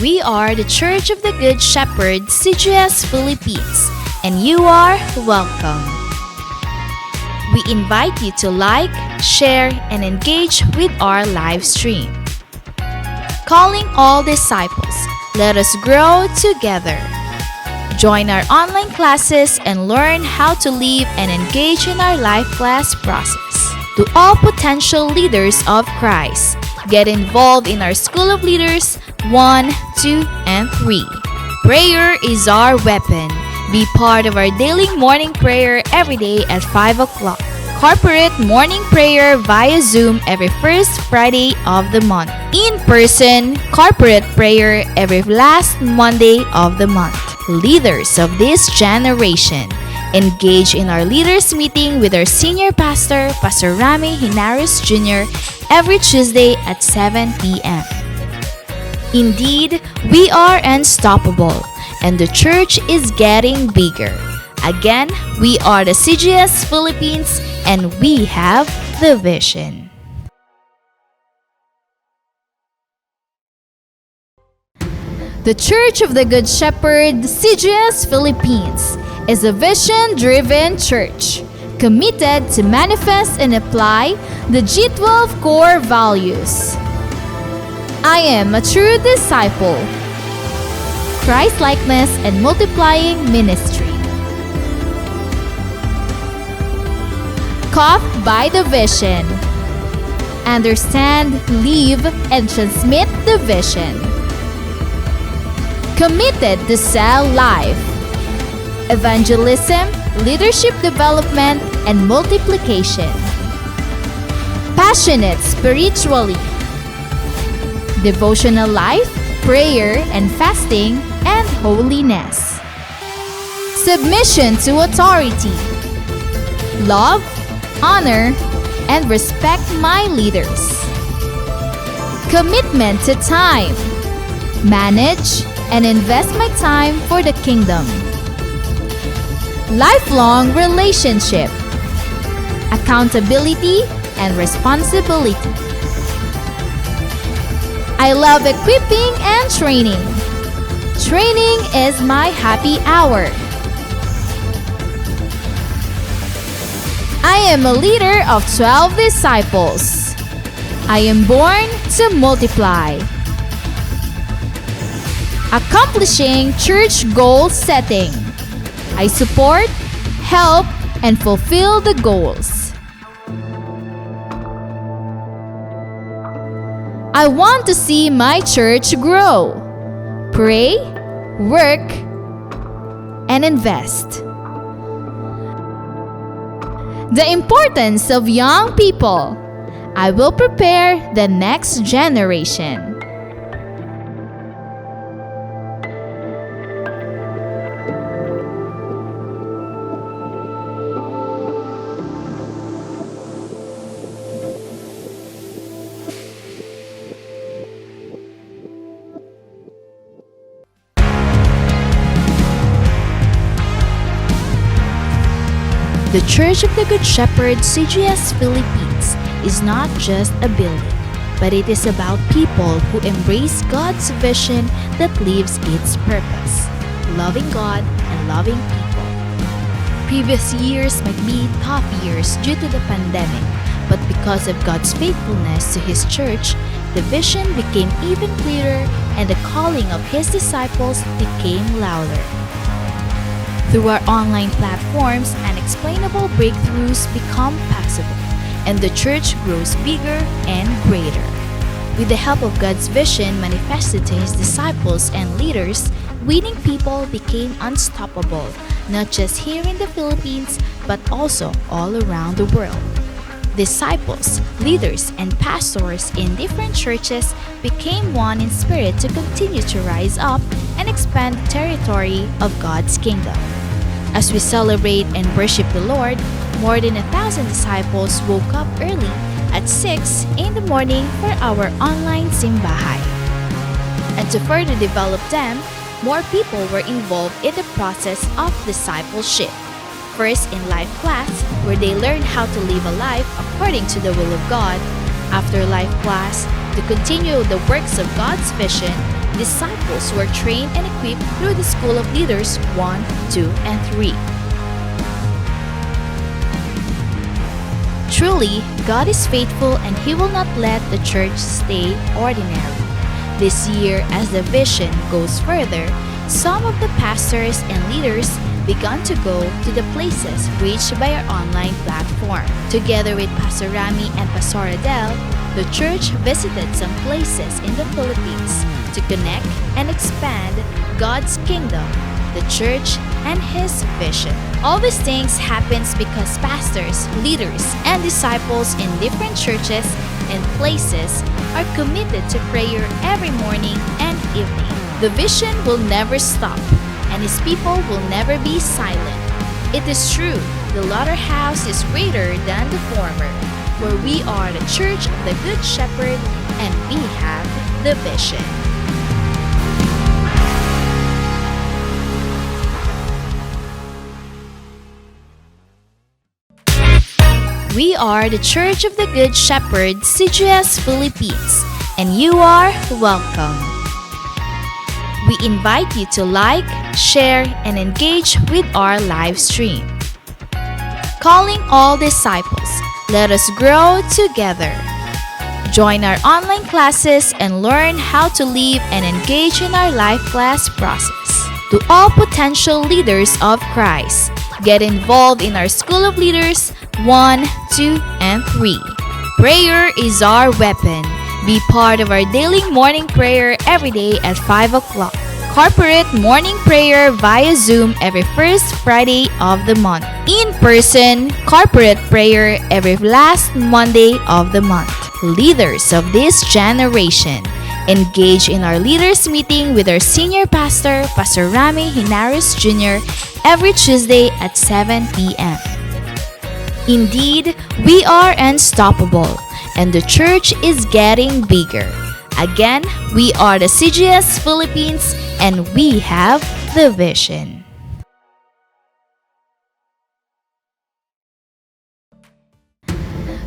We are the Church of the Good Shepherd, CGS Philippines, and you are welcome. We invite you to like, share, and engage with our live stream. Calling all disciples, let us grow together. Join our online classes and learn how to live and engage in our life class process. To all potential leaders of Christ, get involved in our School of Leaders 1, 2, and 3. Prayer is our weapon. Be part of our daily morning prayer every day at 5 o'clock. Corporate morning prayer via Zoom every first Friday of the month. In-person corporate prayer every last Monday of the month. Leaders of this generation, engage in our leaders meeting with our senior pastor, Pastor Rami Hinares Jr., every Tuesday at 7 p.m. Indeed, we are unstoppable, and the church is getting bigger. Again, we are the CGS Philippines, and we have the vision. The Church of the Good Shepherd, CGS Philippines, is a vision-driven church committed to manifest and apply the G12 core values. I am a true disciple, Christ-likeness and multiplying ministry. Caught by the vision. Understand, live, and transmit the vision. Committed to sell life. Evangelism, leadership development, and multiplication. Passionate spiritually. Devotional life, prayer and fasting, and holiness. Submission to authority. Love, honor, and respect my leaders. Commitment to time. Manage and invest my time for the kingdom. Lifelong relationship. Accountability and responsibility. I love equipping and training. Training is my happy hour. I am a leader of 12 disciples. I am born to multiply. Accomplishing church goal setting. I support, help, and fulfill the goals. I want to see my church grow. Pray, work, and invest. The importance of young people. I will prepare the next generation. The Church of the Good Shepherd, CGS Philippines, is not just a building, but it is about people who embrace God's vision that lives its purpose, loving God and loving people. Previous years might be tough years due to the pandemic, but because of God's faithfulness to His church, the vision became even clearer and the calling of His disciples became louder. Through our online platforms, unexplainable breakthroughs become possible, and the church grows bigger and greater. With the help of God's vision manifested to His disciples and leaders, winning people became unstoppable, not just here in the Philippines, but also all around the world. Disciples, leaders, and pastors in different churches became one in spirit to continue to rise up and expand the territory of God's kingdom. As we celebrate and worship the Lord, more than 1,000 disciples woke up early at 6 in the morning for our online simbahay. And to further develop them, more people were involved in the process of discipleship. First in life class, where they learned how to live a life according to the will of God. After life class, To continue the works of God's vision, disciples were trained and equipped through the School of Leaders 1, 2, and 3. Truly, God is faithful and He will not let the church stay ordinary. This year, as the vision goes further, some of the pastors and leaders began to go to the places reached by our online platform. Together with Pastor Rami and Pastor Adele, the church visited some places in the Philippines to connect and expand God's kingdom, the church, and His vision. All these things happens because pastors, leaders, and disciples in different churches and places are committed to prayer every morning and evening. The vision will never stop, and His people will never be silent. It is true, the latter house is greater than the former, for we are the church of the Good Shepherd, and we have the vision. We are the Church of the Good Shepherd, CGS Philippines, and you are welcome. We invite you to like, share, and engage with our live stream. Calling all disciples, let us grow together. Join our online classes and learn how to live and engage in our life class process. To all potential leaders of Christ, get involved in our School of Leaders 1, 2, and 3. Prayer is our weapon. Be part of our daily morning prayer every day at 5 o'clock. Corporate morning prayer via Zoom every first Friday of the month. In-person corporate prayer every last Monday of the month. Leaders of this generation, engage in our leaders meeting with our senior pastor, Pastor Rami Hinares Jr., every Tuesday at 7 p.m. Indeed, we are unstoppable, and the church is getting bigger. Again, we are the CGS Philippines, and we have the vision.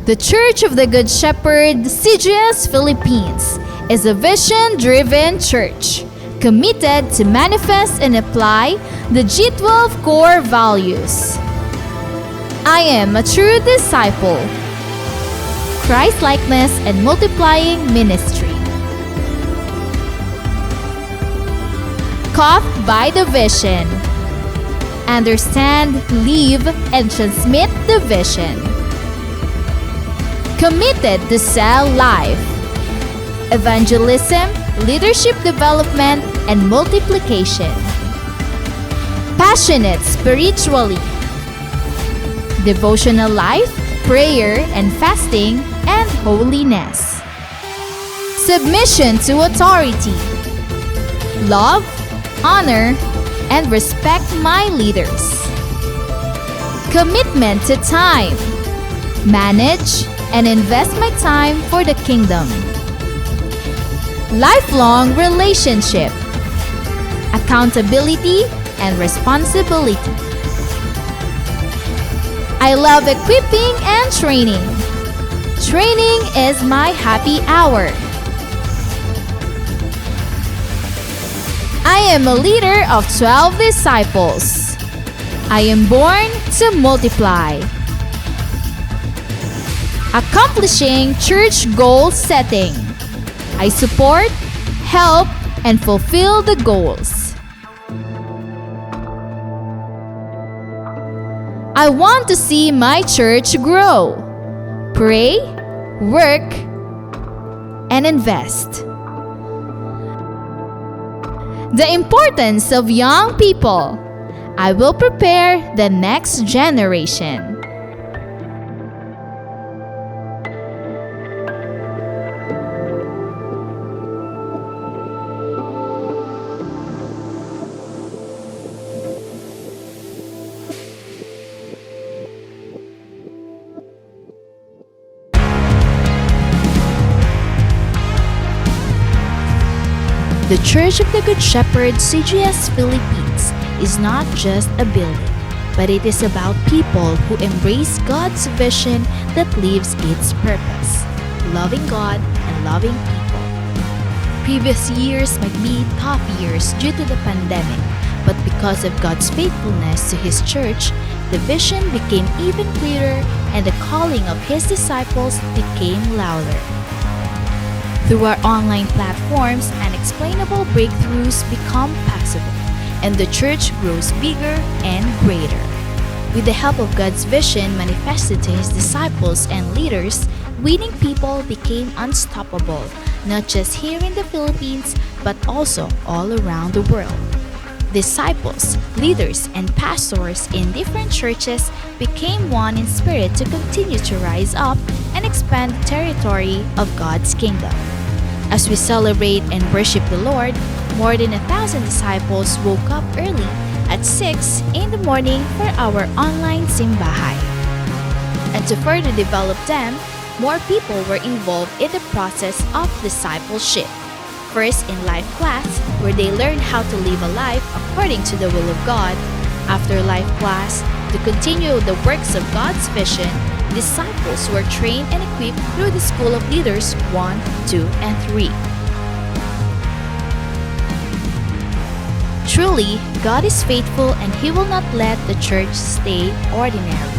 The Church of the Good Shepherd, CGS Philippines, is a vision-driven church committed to manifest and apply the G12 core values. I am a true disciple. Christ-likeness and multiplying ministry. Caught by the vision. Understand, live, and transmit the vision. Committed to sell life. Evangelism, leadership development, and multiplication. Passionate spiritually. Devotional life, prayer and fasting, and holiness. Submission to authority. Love, honor, and respect my leaders. Commitment to time. Manage and invest my time for the kingdom. Lifelong relationship. Accountability and responsibility. I love equipping and training. Training is my happy hour. I am a leader of 12 disciples. I am born to multiply. Accomplishing church goal setting. I support, help, and fulfill the goals. I want to see my church grow. Pray, work, and invest. The importance of young people. I will prepare the next generation. The Church of the Good Shepherd, CGS Philippines, is not just a building, but it is about people who embrace God's vision that lives its purpose, loving God and loving people. Previous years might be tough years due to the pandemic, but because of God's faithfulness to His church, the vision became even clearer and the calling of His disciples became louder. Through our online platforms, unexplainable breakthroughs become possible, and the church grows bigger and greater. With the help of God's vision manifested to His disciples and leaders, winning people became unstoppable, not just here in the Philippines, but also all around the world. Disciples, leaders, and pastors in different churches became one in spirit to continue to rise up and expand the territory of God's kingdom. As we celebrate and worship the Lord, more than 1,000 disciples woke up early at 6 in the morning for our online simbahay. And to further develop them, more people were involved in the process of discipleship. First in life class, where they learned how to live a life according to the will of God. After life class, to continue the works of God's vision, disciples were trained and equipped through the School of Leaders 1, 2, and 3. Truly, God is faithful and He will not let the church stay ordinary.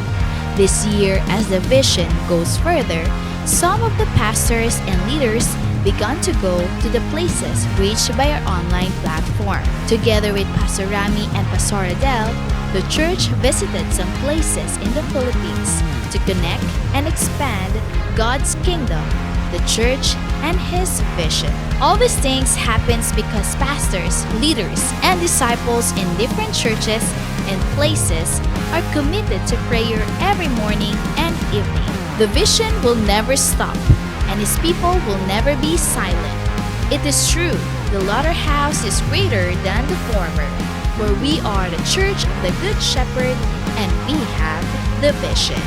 This year, as the vision goes further, some of the pastors and leaders began to go to the places reached by our online platform. Together with Pastor Rami and Pastor Adele, the church visited some places in the Philippines to connect and expand God's kingdom, the church, and His vision. All these things happens because pastors, leaders, and disciples in different churches and places are committed to prayer every morning and evening. The vision will never stop, and His people will never be silent. It is true, the latter house is greater than the former, where we are the church of the Good Shepherd and we have the vision.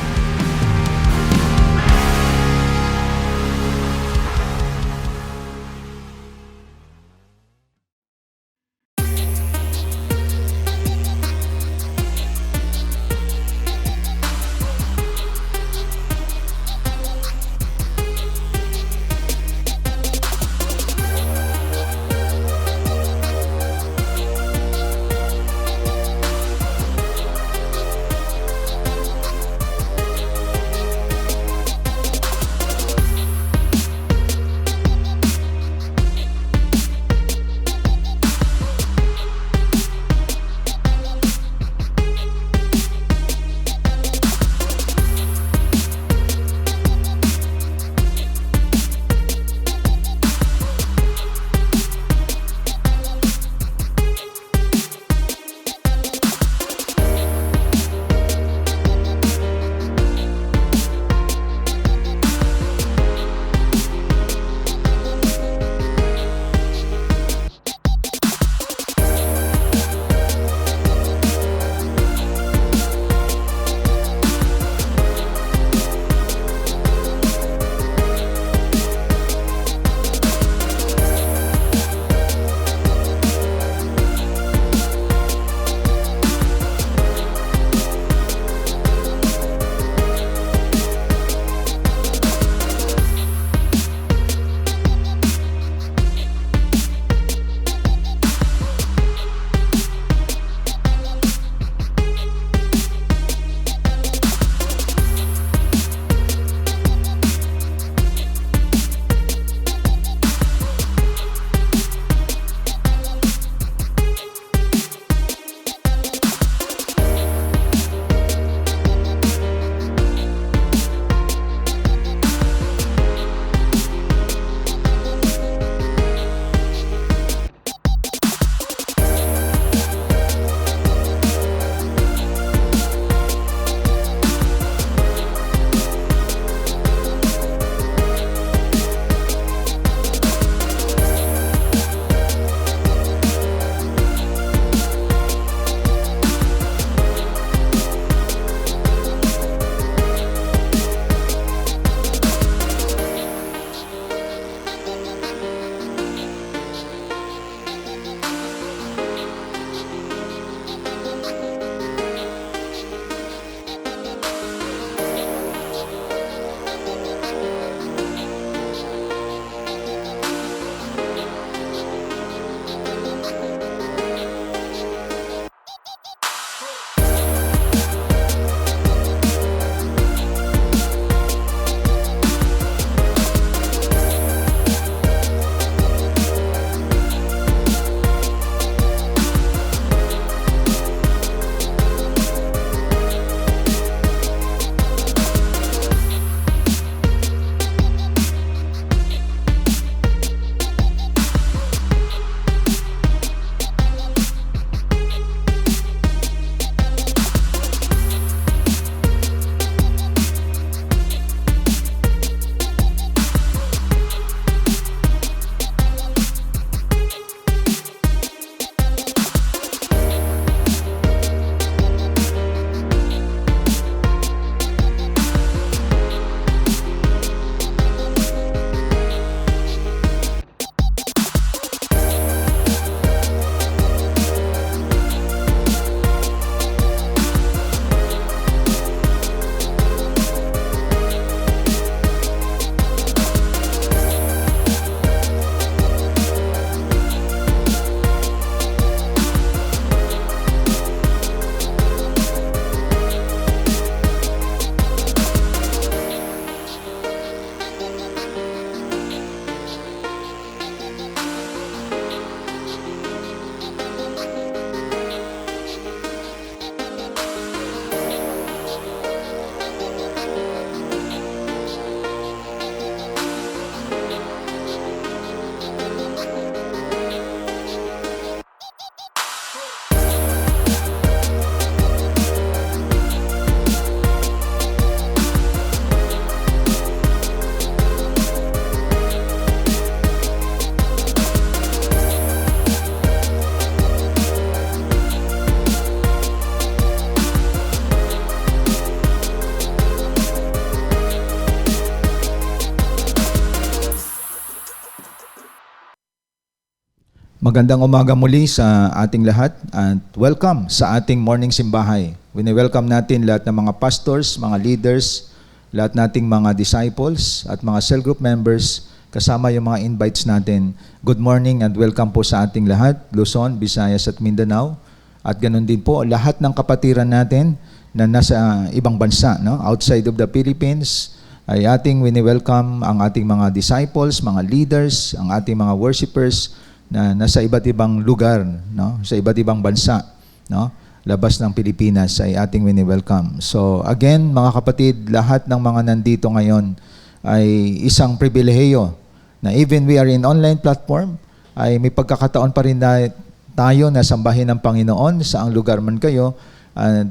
Magandang umaga muli sa ating lahat at welcome sa ating morning simbahay. Wini-welcome natin lahat ng mga pastors, mga leaders, lahat nating mga disciples at mga cell group members kasama yung mga invites natin. Good morning and welcome po sa ating lahat, Luzon, Visayas at Mindanao. At ganun din po lahat ng kapatiran natin na nasa ibang bansa, no? Outside of the Philippines, ay ating wini-welcome ang ating mga disciples, mga leaders, ang ating mga worshipers na nasa iba't ibang lugar, no? Sa iba't ibang bansa, no? Labas ng Pilipinas ay ating wini-welcome. So again, mga kapatid, lahat ng mga nandito ngayon ay isang pribilehiyo na even we are in online platform, ay may pagkakataon pa rin na tayo na sambahin ng Panginoon sa ang lugar man kayo.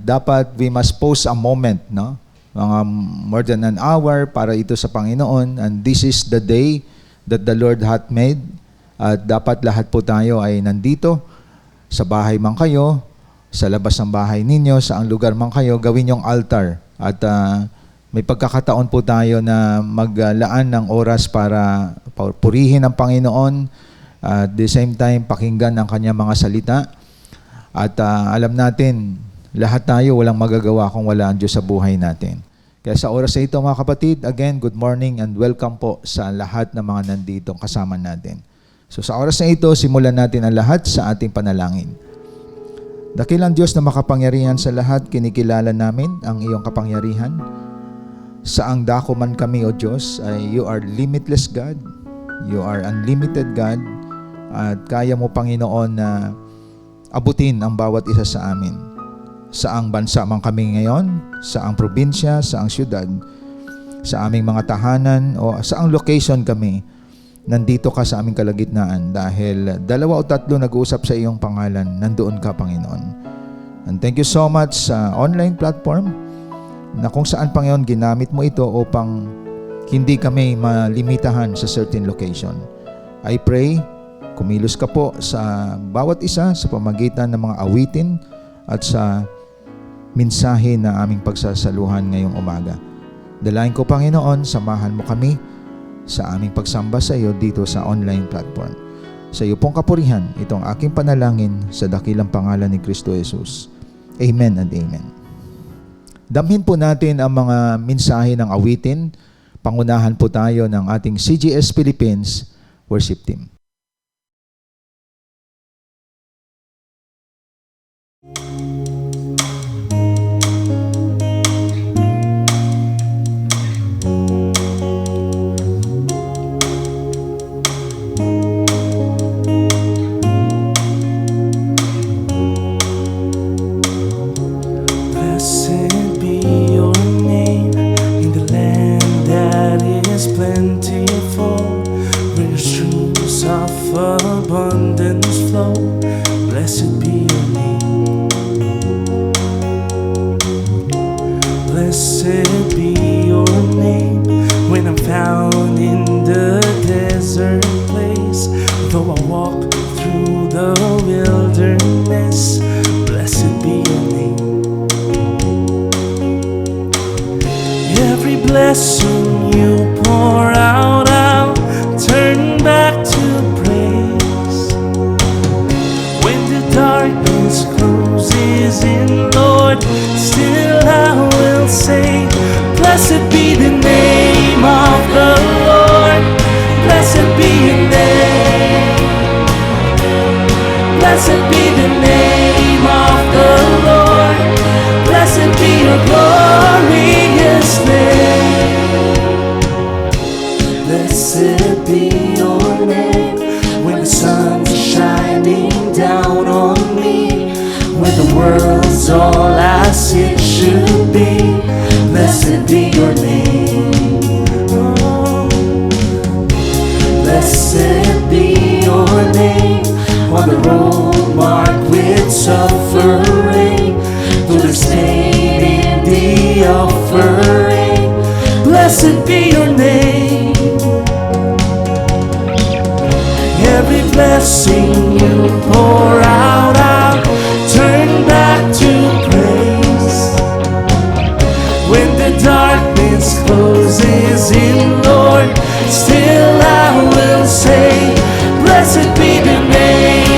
Dapat we must pause a moment, no? Mga more than an hour para ito sa Panginoon, and this is the day that the Lord hath made. At dapat lahat po tayo ay nandito, sa bahay man kayo, sa labas ng bahay ninyo, sa ang lugar man kayo, gawin yung altar. At may pagkakataon po tayo na maglaan ng oras para purihin ang Panginoon, at the same time pakinggan ang kanyang mga salita. At alam natin, lahat tayo walang magagawa kung wala ang Diyos sa buhay natin. Kaya sa oras na ito mga kapatid, again, good morning and welcome po sa lahat ng mga nandito kasama natin. So sa oras na ito, simulan natin ang lahat sa ating panalangin. Dakilang Diyos na makapangyarihan sa lahat, kinikilala namin ang iyong kapangyarihan. Saang dako man kami, O Diyos, ay you are limitless God. You are unlimited God. At kaya mo, Panginoon, na abutin ang bawat isa sa amin. Saang bansa man kami ngayon, saang probinsya, saang syudad, sa aming mga tahanan, o saang location kami, nandito ka sa aming kalagitnaan dahil 2 o 3 nag-uusap sa iyong pangalan, nandoon ka, Panginoon. And thank you so much sa online platform na kung saan, Panginoon, ginamit mo ito upang hindi kami malimitahan sa certain location. I pray, kumilos ka po sa bawat isa sa pamagitan ng mga awitin at sa mensahe na aming pagsasaluhan ngayong umaga. Dalain ko, Panginoon, samahan mo kami sa aming pagsamba sa iyo dito sa online platform. Sa iyo pong kapurihan, itong aking panalangin sa dakilang pangalan ni Kristo Jesus. Amen and amen. Damhin po natin ang mga mensahe ng awitin. Pangunahan po tayo ng ating CGS Philippines worship team. Blessing you pour out, I'll turn back to praise. When the darkness closes in, Lord, still I will say, blessed be the name of the Lord. Blessed be your name. Blessed be the name of the Lord. Blessed be your glorious name. Blessed be your name when the sun's shining down on me, when the world's all as it should be. Blessed be your name. Oh. Blessed be your name on the road marked with suffering, though there's pain in the offering. Blessed be your name. Every blessing you pour out, I'll turn back to praise. When the darkness closes in, Lord, still I will say, blessed be the name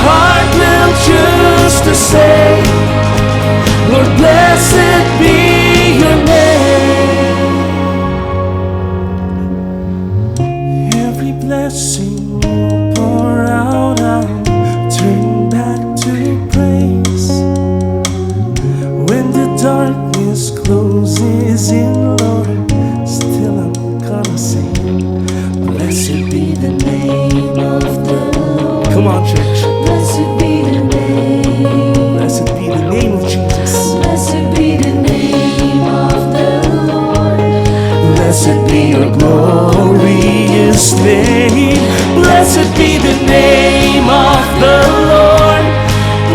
heart will choose to say, Lord, blessed be your name. Every blessing you pour out, I'll turn back to praise. When the darkness closes in, Lord, still I'm gonna sing, blessed be the name of the Lord. Come on, church. Blessed be the name. Blessed be the name of Jesus. Blessed be the name of the Lord. Blessed be your glorious name. Blessed be the name of the Lord.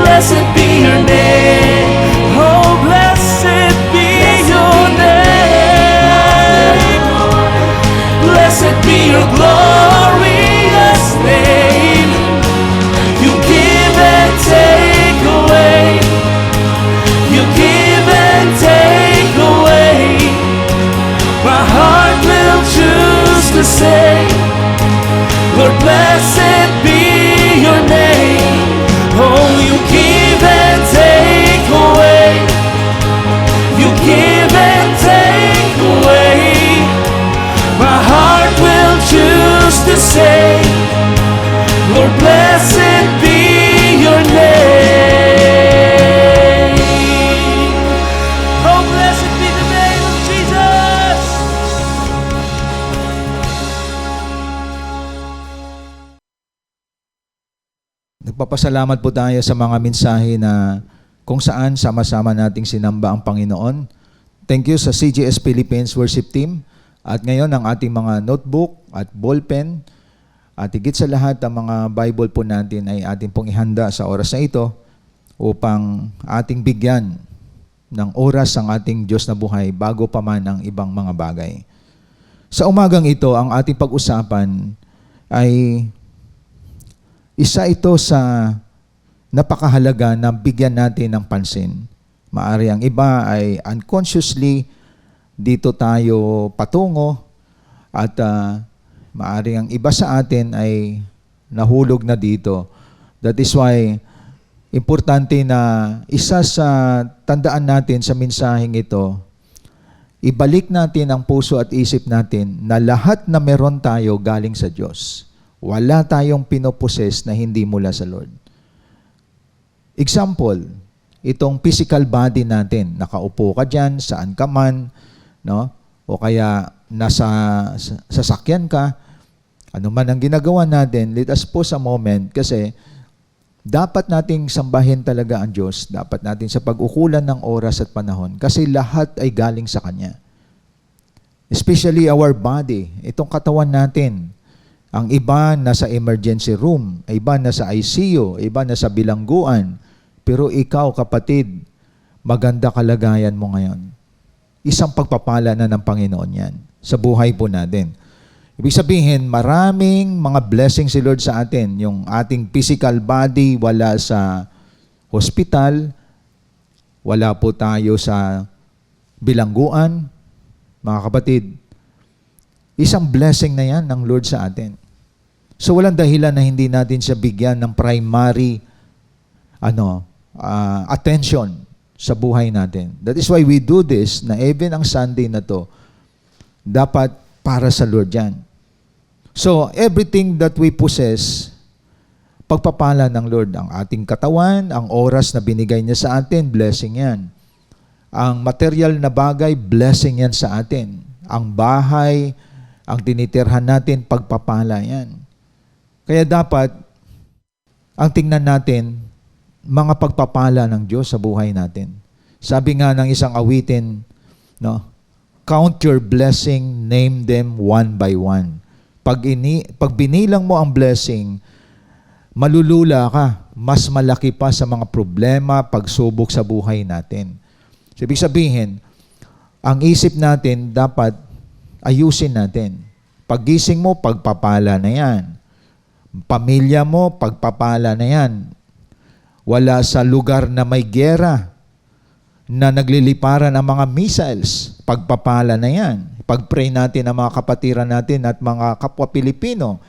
Blessed be your name. Oh, blessed be your name. Blessed be your glorious name. You give and take away. You give and take away. My heart will choose to say, Lord, blessed be your name. Oh, you give and take away. You give and take away. My heart will choose to say, Lord, blessed be your name. Oh, blessed be the name of Jesus. Nagpapasalamat po tayo sa mga mensahe na kung saan sama-sama nating sinamba ang Panginoon. Thank you sa CGS Philippines Worship Team. At ngayon ang ating mga notebook at ballpen at higit sa lahat ang mga Bible po natin ay ating pong ihanda sa oras na ito upang ating bigyan ng oras ang ating Diyos na buhay bago pa man ang ibang mga bagay. Sa umagang ito, ang ating pag-usapan ay isa ito sa napakahalaga na bigyan natin ng pansin. Maari ang iba ay unconsciously dito tayo patungo at maari ang iba sa atin ay nahulog na dito. That is why importante na isa sa tandaan natin sa mensaheng ito, ibalik natin ang puso at isip natin na lahat na meron tayo galing sa Diyos. Wala tayong pinoposes na hindi mula sa Lord. Example, itong physical body natin, nakaupo ka dyan, saan ka man, no? O kaya nasa sasakyan ka, ano man ang ginagawa natin, let us pause a moment kasi dapat nating sambahin talaga ang Diyos. Dapat natin sa pag-ukulan ng oras at panahon kasi lahat ay galing sa Kanya. Especially our body, itong katawan natin. Ang iba nasa emergency room, iba nasa ICU, iba nasa bilangguan. Pero ikaw, kapatid, maganda kalagayan mo ngayon. Isang pagpapala na ng Panginoon yan sa buhay po natin. Ibig sabihin, maraming mga blessings si Lord sa atin. Yung ating physical body, wala sa hospital, wala po tayo sa bilangguan. Mga kapatid, isang blessing na yan ng Lord sa atin. So walang dahilan na hindi natin siya bigyan ng primary attention sa buhay natin. That is why we do this, na even ang Sunday na to, dapat para sa Lord yan. So everything that we possess, pagpapala ng Lord. Ang ating katawan, ang oras na binigay niya sa atin, blessing yan. Ang material na bagay, blessing yan sa atin. Ang bahay, ang tinitirhan natin, pagpapala yan. Kaya dapat, ang tingnan natin, mga pagpapala ng Diyos sa buhay natin. Sabi nga ng isang awitin, no, count your blessing, name them one by one. Pag binilang mo ang blessing, malulula ka, mas malaki pa sa mga problema, pagsubok sa buhay natin. So, ibig sabihin, ang isip natin dapat ayusin natin. Paggising mo, pagpapala na yan. Pamilya mo, pagpapala na yan. Wala sa lugar na may giyera na nagliliparan ang mga missiles, pagpapala na yan. Pag-pray natin ang mga kapatiran natin at mga kapwa Pilipino,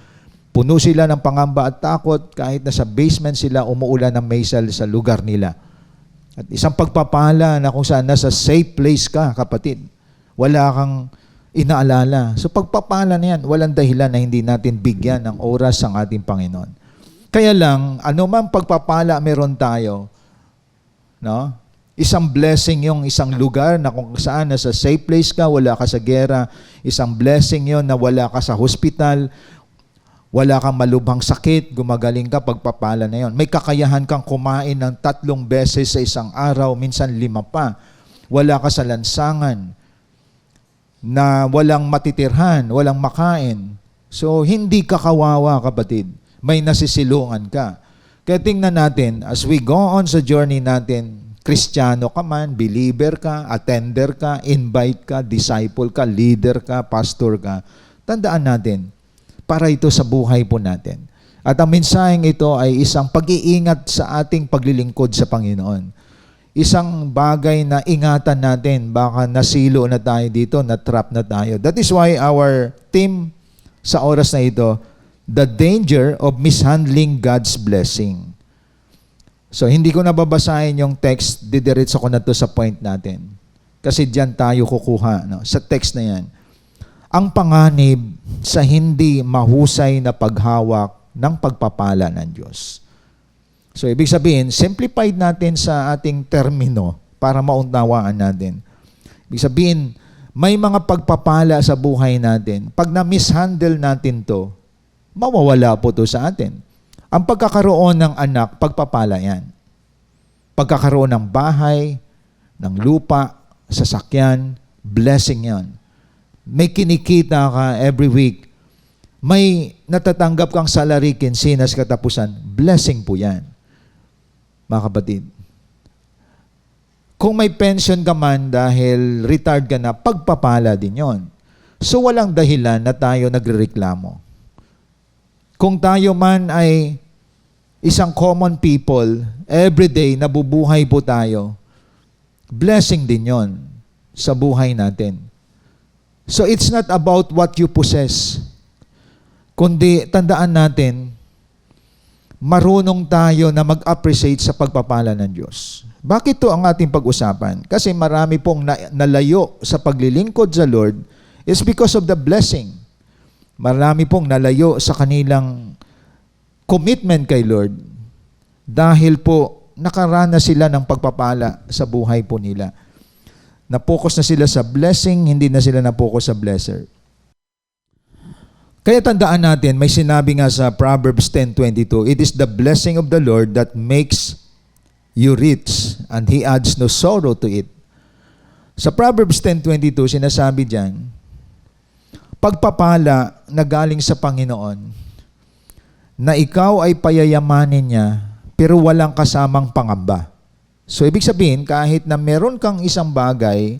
puno sila ng pangamba at takot kahit nasa basement sila, umuulan ng maysal sa lugar nila. At isang pagpapala na kung saan nasa safe place ka, kapatid. Wala kang inaalala. So pagpapala na yan, walang dahilan na hindi natin bigyan ng oras ang ating Panginoon. Kaya lang, anumang pagpapala meron tayo, no? Isang blessing yung isang lugar na kung saan nasa safe place ka, wala ka sa gera. Isang blessing yon na wala ka sa hospital, wala kang malubhang sakit, gumagaling ka, pagpapala na yon. May kakayahan kang kumain ng 3 beses sa isang araw, minsan 5 pa. Wala ka sa lansangan na walang matitirhan, walang makain. So, hindi ka kawawa, kapatid. May nasisilungan ka. Kaya tingnan natin, as we go on sa journey natin, Kristiyano ka man, believer ka, attender ka, invite ka, disciple ka, leader ka, pastor ka, tandaan natin, para ito sa buhay po natin. At ang mensaheng ito ay isang pag-iingat sa ating paglilingkod sa Panginoon. Isang bagay na ingatan natin, baka nasilo na tayo dito, na-trap na tayo. That is why our theme sa oras na ito, the danger of mishandling God's blessing. So, hindi ko nababasahin yung text, didiretso ko na to sa point natin. Kasi diyan tayo kukuha, no? Sa text na yan. Ang panganib sa hindi mahusay na paghawak ng pagpapala ng Diyos. So, ibig sabihin, simplified natin sa ating termino para mauntawaan natin. Ibig sabihin, may mga pagpapala sa buhay natin. Pag na-mishandle natin to, mawawala po to sa atin. Ang pagkakaroon ng anak, pagpapala yan. Pagkakaroon ng bahay, ng lupa, sasakyan, blessing yan. May kinikita ka every week. May natatanggap kang salary, kinsinas, katapusan. Blessing po yan, mga kapatid. Kung may pension ka man dahil retired ka na, pagpapala din yon. So walang dahilan na tayo nagrereklamo. Kung tayo man ay isang common people, everyday nabubuhay po tayo, blessing din yon sa buhay natin. So it's not about what you possess, kundi tandaan natin, marunong tayo na mag-appreciate sa pagpapala ng Diyos. Bakit to ang ating pag-usapan? Kasi marami pong nalayo sa paglilingkod sa Lord is because of the blessing. Marami pong nalayo sa kanilang commitment kay Lord dahil po nakaranas sila ng pagpapala sa buhay po nila. Na-focus na sila sa blessing, hindi na sila na-focus sa blesser. Kaya tandaan natin, may sinabi nga sa Proverbs 10:22, it is the blessing of the Lord that makes you rich, and He adds no sorrow to it. Sa Proverbs 10:22, sinasabi diyan, pagpapala na galing sa Panginoon, na ikaw ay payayamanin niya, pero walang kasamang pangamba. So, ibig sabihin, kahit na meron kang isang bagay,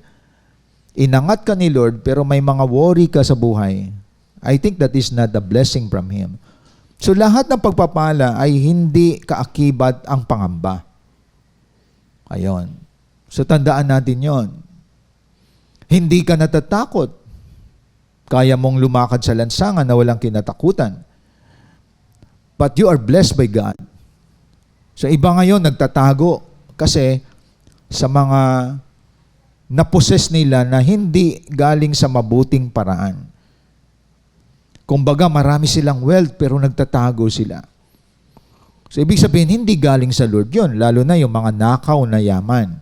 inangat ka ni Lord, pero may mga worry ka sa buhay, I think that is not a blessing from Him. So, lahat ng pagpapala ay hindi kaakibat ang pangamba. Ayon. So, tandaan natin yon. Hindi ka natatakot. Kaya mong lumakad sa lansangan na walang kinatakutan. But you are blessed by God. So, iba ngayon nagtatago kasi sa mga naposes nila na hindi galing sa mabuting paraan. Kumbaga, marami silang wealth pero nagtatago sila. So, ibig sabihin, hindi galing sa Lord yun, lalo na yung mga nakaw na yaman.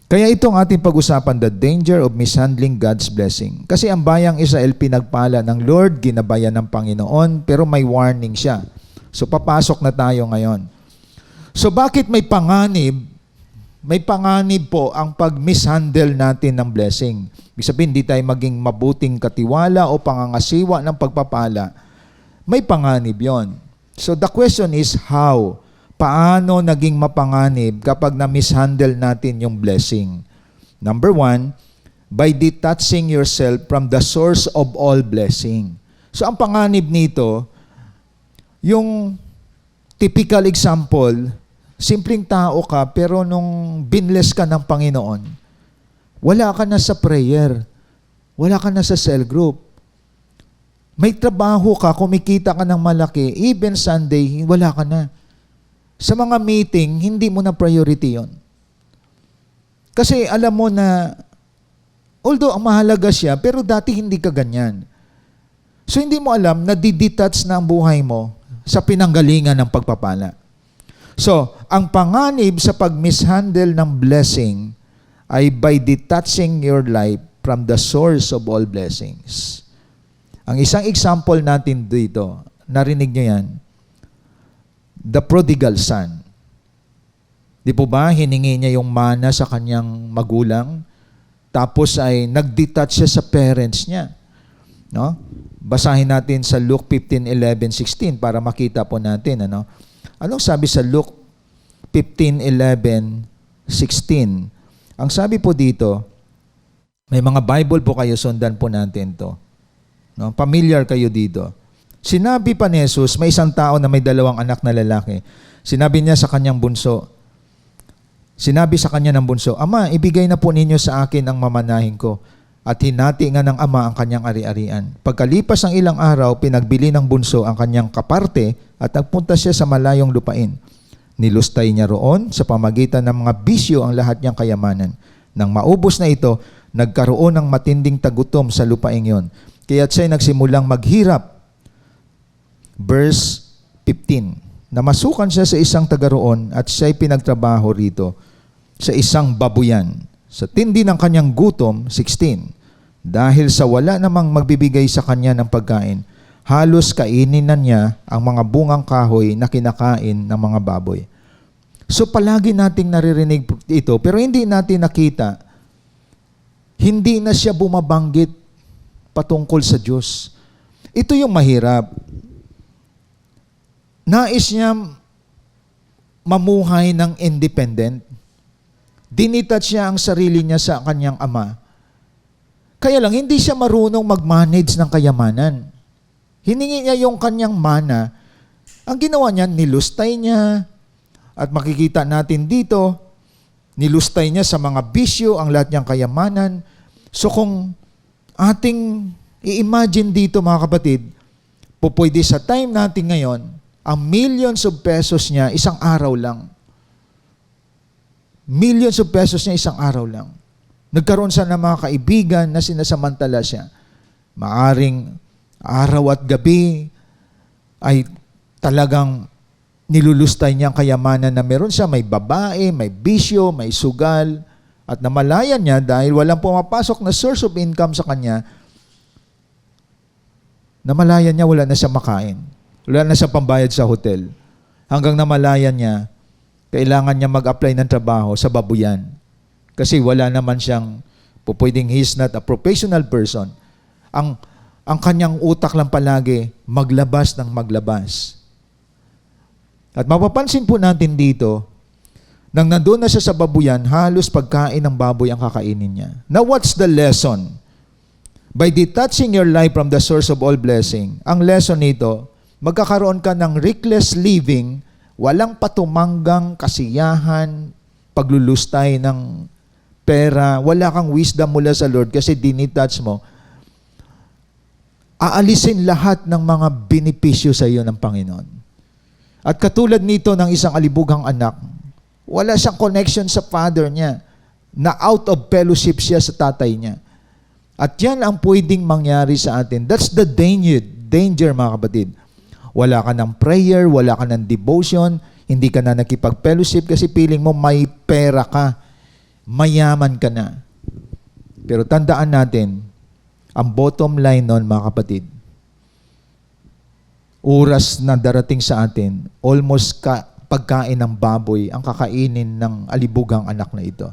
Kaya itong ating pag-usapan, the danger of mishandling God's blessing. Kasi ang bayang Israel pinagpala ng Lord, ginabayan ng Panginoon, pero may warning siya. So, papasok na tayo ngayon. So, bakit may panganib? May panganib po ang pag-mishandle natin ng blessing. Ibig sabihin, hindi tayo maging mabuting katiwala o pangangasiwa ng pagpapala. May panganib yon. So the question is how? Paano naging mapanganib kapag na-mishandle natin yung blessing? Number 1, by detaching yourself from the source of all blessing. So ang panganib nito, yung typical example, simpleng tao ka pero nung binless ka ng Panginoon, wala ka na sa prayer, wala ka na sa cell group. May trabaho ka, kumikita ka ng malaki, even Sunday, wala ka na. Sa mga meeting, hindi mo na priority yon. Kasi alam mo na, although ang mahalaga siya, pero dati hindi ka ganyan. So hindi mo alam na didetach na ang buhay mo sa pinanggalingan ng pagpapala. So, ang panganib sa pag-mishandle ng blessing ay by detaching your life from the source of all blessings. Ang isang example natin dito, narinig nyo yan, the prodigal son. Di po ba, hiningi niya yung mana sa kanyang magulang, tapos ay nag-detach siya sa parents niya. No? Basahin natin sa Luke 15:11-16 para makita po natin. Anong sabi sa Luke 15:11-16? Ang sabi po dito, may mga Bible po kayo, sundan po natin to. No? Familiar kayo dito. Sinabi pa ni Jesus, may isang tao na may 2 anak na lalaki. Sinabi niya sa kanyang bunso, sinabi sa kanya ng bunso, Ama, ibigay na po ninyo sa akin ang mamanahin ko. At hinati nga ng ama ang kanyang ari-arian. Pagkalipas ng ilang araw, pinagbili ng bunso ang kanyang kaparte at nagpunta siya sa malayong lupain. Nilustay niya roon sa pamagitan ng mga bisyo ang lahat niyang kayamanan. Nang maubos na ito, nagkaroon ng matinding tagutom sa lupaing yon. Kaya't siya'y nagsimulang maghirap. Verse 15. Namasukan siya sa isang taga roon at siya'y pinagtrabaho rito sa isang babuyan. Sa tindi ng kanyang gutom, 16. Dahil sa wala namang magbibigay sa kanya ng pagkain, halos kainin na niya ang mga bungang kahoy na kinakain ng mga baboy. So palagi nating naririnig ito, pero hindi natin nakita. Hindi na siya bumabanggit patungkol sa Diyos. Ito yung mahirap. Nais niya mamuhay ng independent. Dinitouch niya ang sarili niya sa kanyang ama. Kaya lang, hindi siya marunong mag-manage ng kayamanan. Hiningi niya yung kanyang mana. Ang ginawa niya, nilustay niya. At makikita natin dito, nilustay niya sa mga bisyo ang lahat niyang kayamanan. So kung ating i-imagine dito mga kapatid, pupwede sa time natin ngayon, ang millions of pesos niya isang araw lang. Millions of pesos niya isang araw lang. Nagkaroon siya ng mga kaibigan na sinasamantala siya. Maaring araw at gabi ay talagang nilulustay niya ang kayamanan na meron siya. May babae, may bisyo, may sugal. At namalayan niya dahil walang pumapasok na source of income sa kanya, namalayan niya wala na siya makain. Wala na siya pambayad sa hotel. Hanggang namalayan niya, kailangan niya mag-apply ng trabaho sa babuyan. Kasi wala naman siyang, pwedeng he's not a professional person. Ang kanyang utak lang palagi, maglabas ng maglabas. At mapapansin po natin dito, nang nandun na siya sa babuyan, halos pagkain ng baboy ang kakainin niya. Now what's the lesson? By detaching your life from the source of all blessing, ang lesson nito, magkakaroon ka ng reckless living, walang patumanggang kasiyahan, paglulustay ng pera, wala kang wisdom mula sa Lord kasi dinitouch mo. Aalisin lahat ng mga benepisyo sa iyo ng Panginoon. At katulad nito ng isang alibughang anak, wala siyang connection sa father niya, na out of fellowship siya sa tatay niya. At yan ang pwedeng mangyari sa atin. That's the danger mga kapatid. Wala ka ng prayer, wala ka ng devotion, hindi ka na nakipag-fellowship kasi feeling mo may pera ka, mayaman ka na. Pero tandaan natin, ang bottom line nun mga kapatid, oras na darating sa atin, almost pagkain ng baboy ang kakainin ng alibughang anak na ito.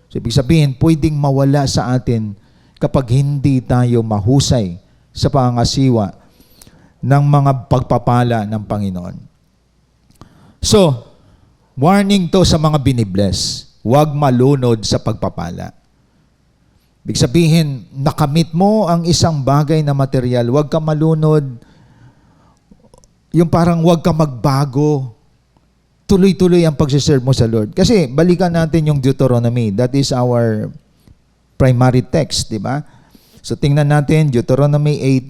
So ibig sabihin, pwedeng mawala sa atin kapag hindi tayo mahusay sa pangasiwa ng mga pagpapala ng Panginoon. So, warning to sa mga binibless. Huwag malunod sa pagpapala. Ibig sabihin, nakamit mo ang isang bagay na material, huwag ka malunod. Yung parang huwag ka magbago. Tuloy-tuloy ang pagsiserve mo sa Lord. Kasi balikan natin yung Deuteronomy. That is our primary text, di ba? So tingnan natin, Deuteronomy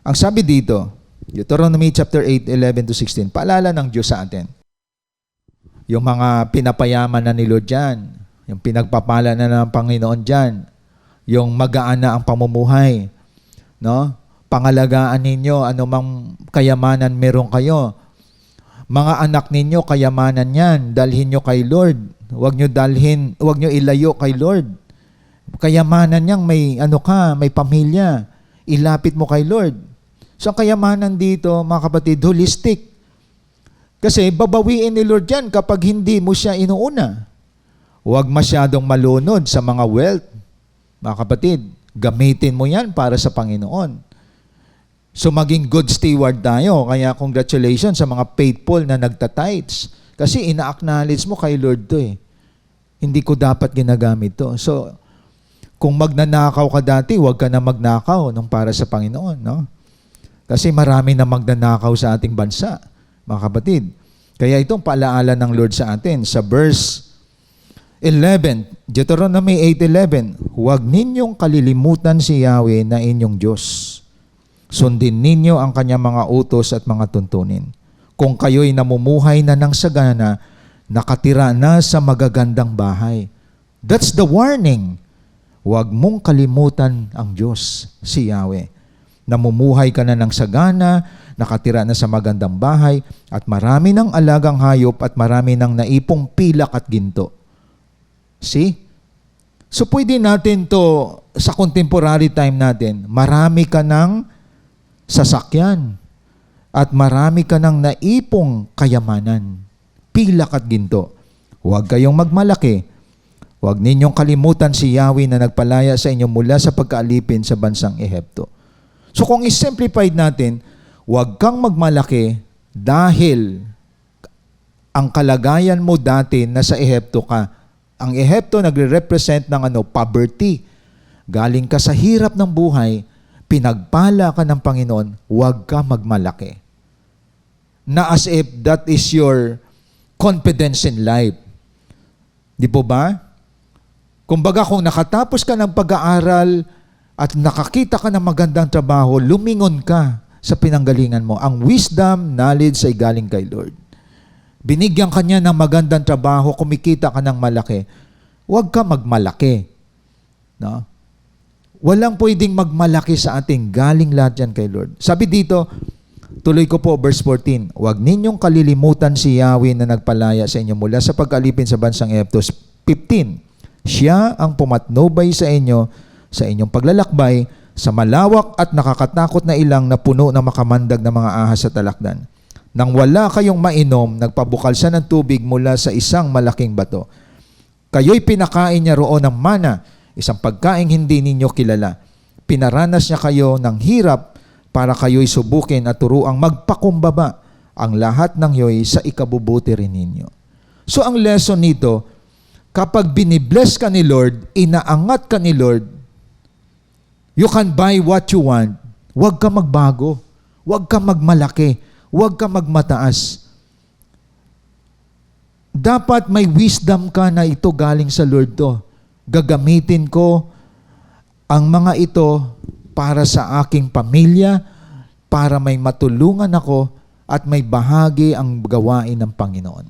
8. Ang sabi dito, Deuteronomy chapter 8, 11 to 16, paalala ng Diyos sa atin. Yung mga pinapayaman na ni Lord dyan, yung pinagpapala na ng Panginoon dyan, yung magaan na ang pamumuhay, no? Pangalagaan ninyo anumang kayamanan meron kayo. Mga anak ninyo, kayamanan yan, dalhin nyo kay Lord. Huwag nyo ilayo kay Lord. Kayamanan niyang may may pamilya. Ilapit mo kay Lord. So, ang kayamanan dito, mga kapatid, holistic. Kasi babawiin ni Lord yan kapag hindi mo siya inuuna. Huwag masyadong malunod sa mga wealth. Mga kapatid, gamitin mo yan para sa Panginoon. So maging good steward tayo. Kaya congratulations sa mga faithful na nagtatites. Kasi ina-acknowledge mo kay Lord to eh. Hindi ko dapat ginagamit to. So, kung magnanakaw ka dati, huwag ka na magnakaw nung para sa Panginoon. No? Kasi marami na magnanakaw sa ating bansa, mga kapatid. Kaya itong paalaala ng Lord sa atin. Sa verse 11, Deuteronomy 8:11, huwag ninyong kalilimutan si Yahweh na inyong Diyos. Sundin ninyo ang kanyang mga utos at mga tuntunin. Kung kayo'y namumuhay na ng sagana, nakatira na sa magagandang bahay. That's the warning. Huwag mong kalimutan ang Diyos, si Yahweh. Namumuhay ka na ng sagana, nakatira na sa magandang bahay, at marami ng alagang hayop at marami ng naipong pilak at ginto. See? So pwede natin to sa contemporary time natin, marami ka ng sasakyan at marami ka ng naipong kayamanan, pilak at ginto. Huwag kayong magmalaki. Huwag ninyong kalimutan si Yahweh na nagpalaya sa inyo mula sa pagkaalipin sa bansang Ehipto. So kung i-simplified natin, huwag kang magmalaki dahil ang kalagayan mo dati na sa Ehipto ka. Ang Ehipto nagre-represent ng poverty. Galing ka sa hirap ng buhay, pinagpala ka ng Panginoon, huwag ka magmalaki. Na as if that is your confidence in life. Di po ba? Kumbaga kung nakatapos ka ng pag-aaral at nakakita ka ng magandang trabaho, lumingon ka sa pinanggalingan mo. Ang wisdom, knowledge ay galing kay Lord. Binigyan ka niya ng magandang trabaho, kumikita ka ng malaki. Huwag ka magmalaki. No? Walang pwedeng magmalaki sa ating, galing lahat yan kay Lord. Sabi dito, tuloy ko po, verse 14, huwag ninyong kalilimutan si Yahweh na nagpalaya sa inyo mula sa pag-alipin sa bansang Ehipto. 15, siya ang pumatnubay sa inyo sa inyong paglalakbay sa malawak at nakakatakot na ilang na puno ng makamandag na mga ahas sa talakdan. Nang wala kayong mainom, nagpabukal siya ng tubig mula sa isang malaking bato. Kayo'y pinakain niya roon ng mana, isang pagkaing hindi ninyo kilala. Pinaranas niya kayo ng hirap para kayo'y subukin at turuang magpakumbaba. Ang lahat ng iyo'y sa ikabubuti rin ninyo. So ang lesson nito, kapag binibless ka ni Lord, inaangat ka ni Lord, you can buy what you want. Huwag ka magbago. Huwag ka magmalaki. Huwag ka magmataas. Dapat may wisdom ka na ito galing sa Lord to. Gagamitin ko ang mga ito para sa aking pamilya, para may matulungan ako at may bahagi ang gawain ng Panginoon.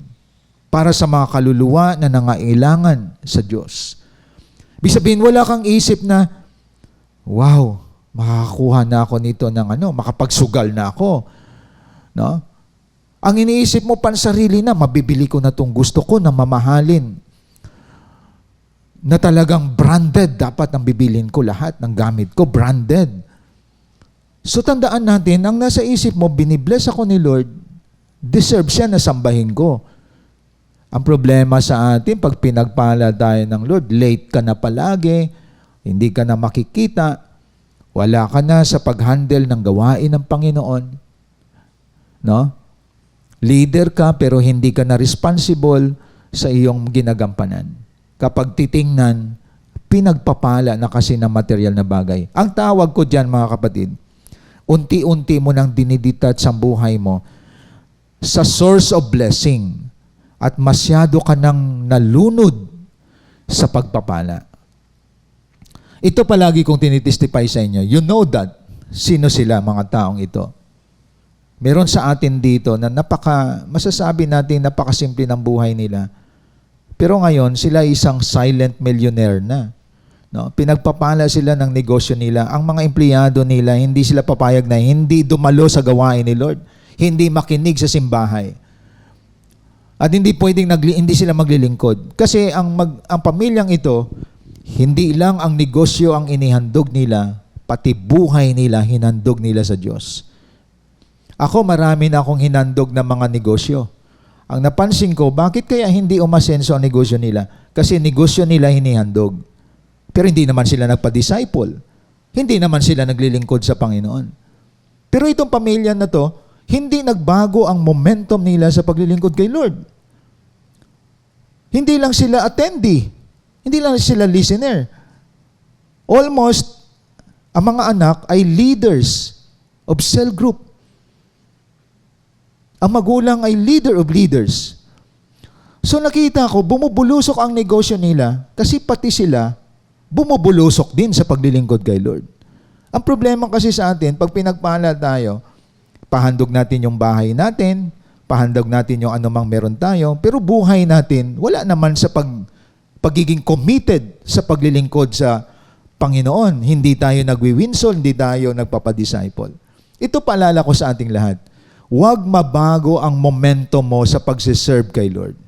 Para sa mga kaluluwa na nangailangan sa Diyos. Ibig sabihin, wala kang isip na, wow, makakakuha na ako nito ng makapagsugal na ako. No? Ang iniisip mo pansarili na, mabibili ko na itong gusto ko na mamahalin. Na talagang branded, dapat ang bibilin ko lahat ng gamit ko, branded. So tandaan natin, ang nasa isip mo, binibless ako ni Lord, deserve siya na sambahin ko. Ang problema sa atin, pag pinagpala tayo ng Lord, late ka na palagi, hindi ka na makikita, wala ka na sa pag-handle ng gawain ng Panginoon. No? Leader ka pero hindi ka na responsible sa iyong ginagampanan. Kapag titingnan, pinagpapala na kasi ng material na bagay. Ang tawag ko dyan, mga kapatid, unti-unti mo nang dinidetach sa buhay mo sa source of blessing at masyado ka nang nalunod sa pagpapala. Ito palagi kong tinitestify sa inyo. You know that. Sino sila, mga taong ito? Meron sa atin dito na masasabi natin napakasimple ng buhay nila. Pero ngayon, sila isang silent millionaire na. No? Pinagpapala sila ng negosyo nila. Ang mga empleyado nila, hindi sila papayag na hindi dumalo sa gawain ni Lord. Hindi makinig sa simbahay. At hindi hindi sila maglilingkod. Kasi ang pamilyang ito, hindi lang ang negosyo ang inihandog nila, pati buhay nila hinandog nila sa Diyos. Ako, marami na akong hinandog na mga negosyo. Ang napansin ko, bakit kaya hindi umasenso ang negosyo nila? Kasi negosyo nila hinihandog. Pero hindi naman sila nagpa-disciple. Hindi naman sila naglilingkod sa Panginoon. Pero itong pamilya na to, hindi nagbago ang momentum nila sa paglilingkod kay Lord. Hindi lang sila attendee. Hindi lang sila listener. Almost, ang mga anak ay leaders of cell group. Ang magulang ay leader of leaders. So nakita ko, bumubulusok ang negosyo nila kasi pati sila bumubulusok din sa paglilingkod kay Lord. Ang problema kasi sa atin, pag pinagpala tayo, pahandog natin yung bahay natin, pahandog natin yung anumang meron tayo, pero buhay natin, wala naman sa pagiging committed sa paglilingkod sa Panginoon. Hindi tayo nagwiwinsol, hindi tayo nagpapadisciple. Ito paalala ko sa ating lahat. Huwag mabago ang momentum mo sa pagsiserve kay Lord.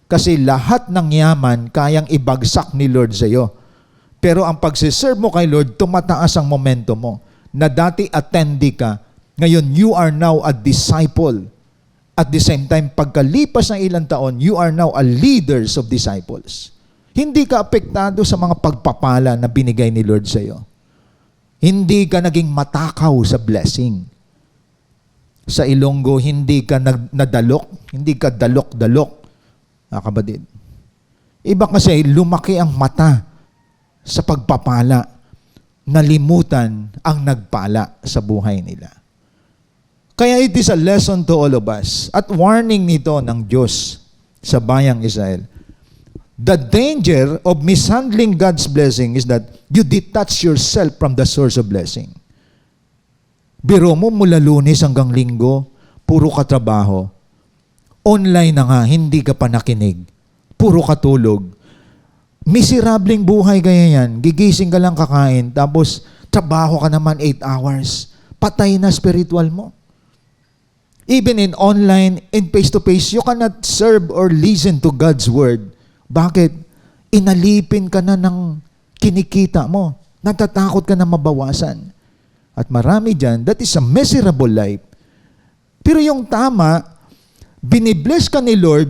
Kasi lahat ng yaman kayang ibagsak ni Lord sa iyo. Pero ang pagsiserve mo kay Lord, tumataas ang momentum mo. Na dati attendee ka, ngayon you are now a disciple. At the same time, pagkalipas ng ilang taon, you are now a leaders of disciples. Hindi ka apektado sa mga pagpapala na binigay ni Lord sa iyo. Hindi ka naging matakaw sa blessing. Sa Ilonggo, hindi ka nadalok, hindi ka dalok-dalok. Kapatid. Iba kasi lumaki ang mata sa pagpapala, nalimutan ang nagpala sa buhay nila. Kaya it is a lesson to all of us at warning nito ng Diyos sa bayang Israel. The danger of mishandling God's blessing is that you detach yourself from the source of blessing. Biro mo mula Lunes hanggang Linggo, puro ka trabaho. Online na nga, hindi ka pa nakinig. Puro ka tulog. Miserableng buhay kaya yan. Gigising ka lang kakain, tapos trabaho ka naman 8 hours. Patay na spiritual mo. Even in online, in face-to-face, you cannot serve or listen to God's word. Bakit? Inalipin ka na ng kinikita mo. Natatakot ka na mabawasan. At marami dyan, that is a miserable life. Pero yung tama, binibless ka ni Lord,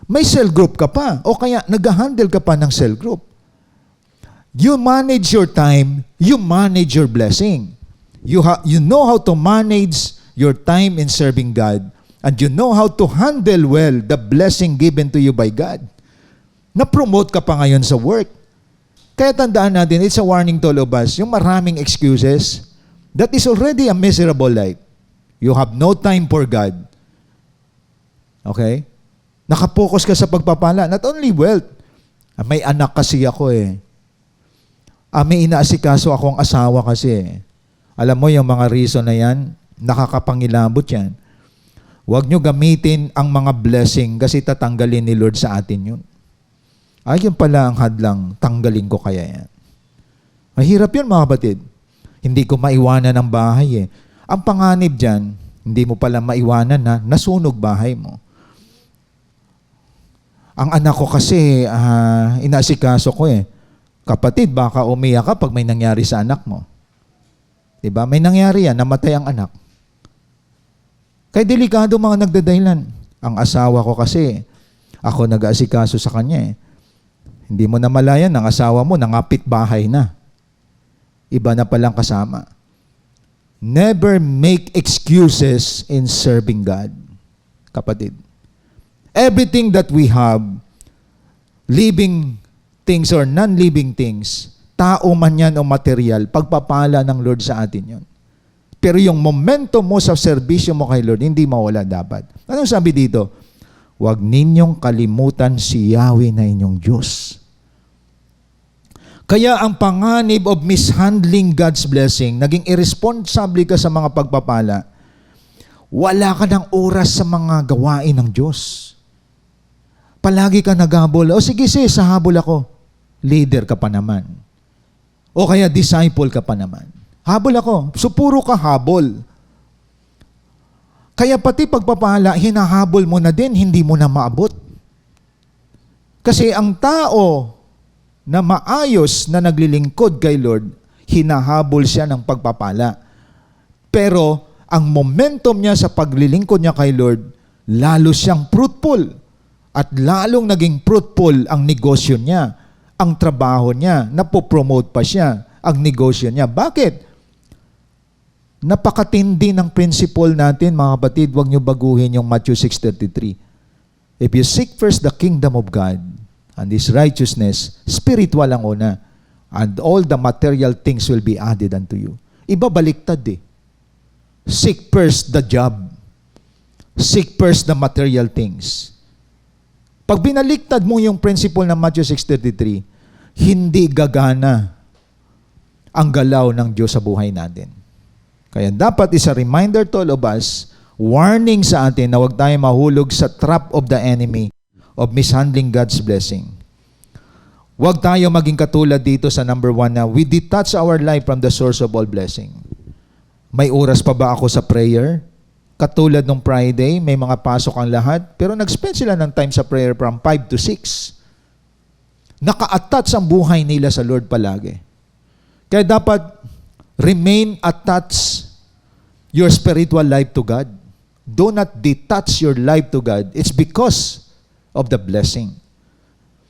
may cell group ka pa. O kaya nag-handle ka pa ng cell group. You manage your time, you manage your blessing. You know how to manage your time in serving God. And you know how to handle well the blessing given to you by God. Na-promote ka pa ngayon sa work. Kaya tandaan natin, it's a warning to all of us. Yung maraming excuses, that is already a miserable life. You have no time for God. Okay? Nakapokus ka sa pagpapala. Not only wealth. May anak kasi ako eh. May inaasikaso akong asawa kasi eh. Alam mo yung mga reason na yan, nakakapangilabot yan. Huwag nyo gamitin ang mga blessing kasi tatanggalin ni Lord sa atin yun. Yun pala ang hadlang, tanggalin ko kaya yan. Mahirap yun mga kapatid. Hindi ko maiwanan ang bahay eh. Ang panganib dyan, hindi mo pala maiwanan na nasunog bahay mo. Ang anak ko kasi, inaasikaso ko eh. Kapatid, baka umiyak ka pag may nangyari sa anak mo. Diba? May nangyari yan, namatay ang anak. Kaya delikado mga nagdadahilan. Ang asawa ko kasi, ako nag-aasikaso sa kanya eh. Hindi mo na malayan, ang asawa mo, nangapit bahay na. Iba na palang kasama. Never make excuses in serving God. Kapatid. Everything that we have, living things or non-living things, tao man yan o material, pagpapala ng Lord sa atin yon. Pero yung momentum mo sa serbisyo mo kay Lord, hindi mawala dapat. Anong sabi dito? Huwag ninyong kalimutan si Yahweh na inyong Diyos. Kaya ang panganib of mishandling God's blessing, naging irresponsible ka sa mga pagpapala, wala ka ng oras sa mga gawain ng Diyos. Palagi ka naghabol. O sige sis, habol ako. Leader ka pa naman. O kaya disciple ka pa naman. Habol ako. So puro ka habol. Kaya pati pagpapala, hinahabol mo na din, hindi mo na maabot. Kasi ang tao na maayos na naglilingkod kay Lord, hinahabol siya ng pagpapala. Pero ang momentum niya sa paglilingkod niya kay Lord, lalo siyang fruitful. At lalong naging fruitful ang negosyo niya, ang trabaho niya, napopromote pa siya, ang negosyo niya. Bakit? Napakatindi ng principle natin, mga kapatid, huwag niyo baguhin yung Matthew 6:33. If you seek first the kingdom of God and His righteousness, spiritual ang una, and all the material things will be added unto you. Iba baliktad eh. Seek first the job. Seek first the material things. Pag binaliktad mo yung principle ng Matthew 6:33, hindi gagana ang galaw ng Diyos sa buhay natin. Kaya dapat is a reminder to all of us, warning sa atin na huwag tayo mahulog sa trap of the enemy of mishandling God's blessing. Huwag tayo maging katulad dito sa number 1 na we detach our life from the source of all blessing. May oras pa ba ako sa prayer? Katulad nung Friday, may mga pasok ang lahat, pero nag-spend sila ng time sa prayer from 5 to 6. Naka-attach ang buhay nila sa Lord palagi. Kaya dapat remain attached your spiritual life to God. Do not detach your life to God. It's because of the blessing.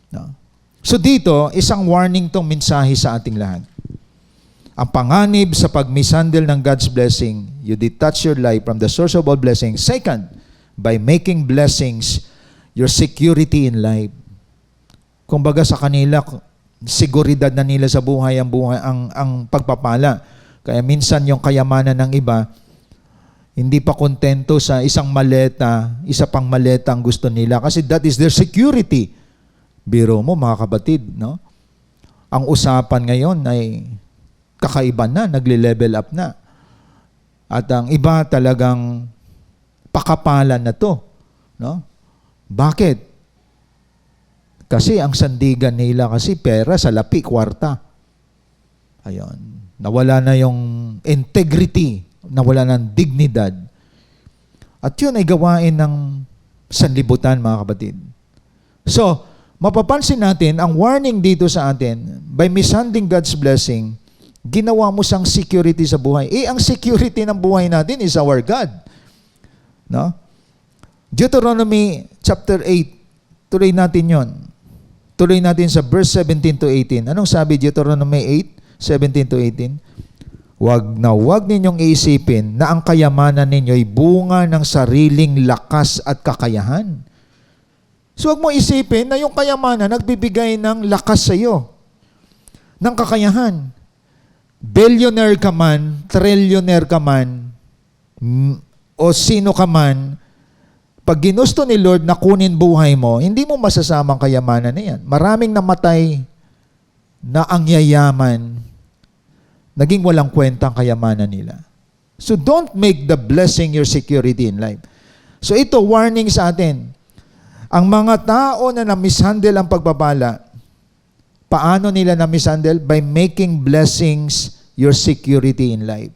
No? So dito, isang warning tong mensahe sa ating lahat. Ang panganib sa pag-mishandle ng God's blessing, you detach your life from the source of all blessing. Second, by making blessings your security in life. Kumbaga sa kanila, seguridad na nila sa buhay ang pagpapala. Kaya minsan yung kayamanan ng iba, hindi pa kontento sa isang maleta, isa pang maleta ang gusto nila kasi that is their security. Biro mo mga kapatid, no? Ang usapan ngayon ay kakaiba na, nagle-level up na. At ang iba talagang pakapalan na to, no? Bakit? Kasi ang sandigan nila kasi pera sa lapi, kwarta. Ayun. Nawala na yung integrity, nawala ng dignidad. At yun ay gawain ng sanlibutan, mga kapatid. So, mapapansin natin, ang warning dito sa atin, by mishandling God's blessing, ginawa mo siyang security sa buhay. Ang security ng buhay natin is our God. No? Deuteronomy chapter 8, tuloy natin yon. Tuloy natin sa verse 17 to 18. Anong sabi Deuteronomy 8, 17 to 18? Huwag ninyong iisipin na ang kayamanan ninyo'y bunga ng sariling lakas at kakayahan. So huwag mo isipin na yung kayamanan nagbibigay ng lakas sa iyo, ng kakayahan. Billionaire ka man, trillionaire ka man, o sino ka man, pag ginusto ni Lord na kunin buhay mo, hindi mo masasamang kayamanan na yan. Maraming namatay na ang yayaman, naging walang kwentang kayamanan nila. So don't make the blessing your security in life. So ito, warning sa atin. Ang mga tao na na-mishandle ang pagpapala, paano nila na-mishandle? By making blessings your security in life.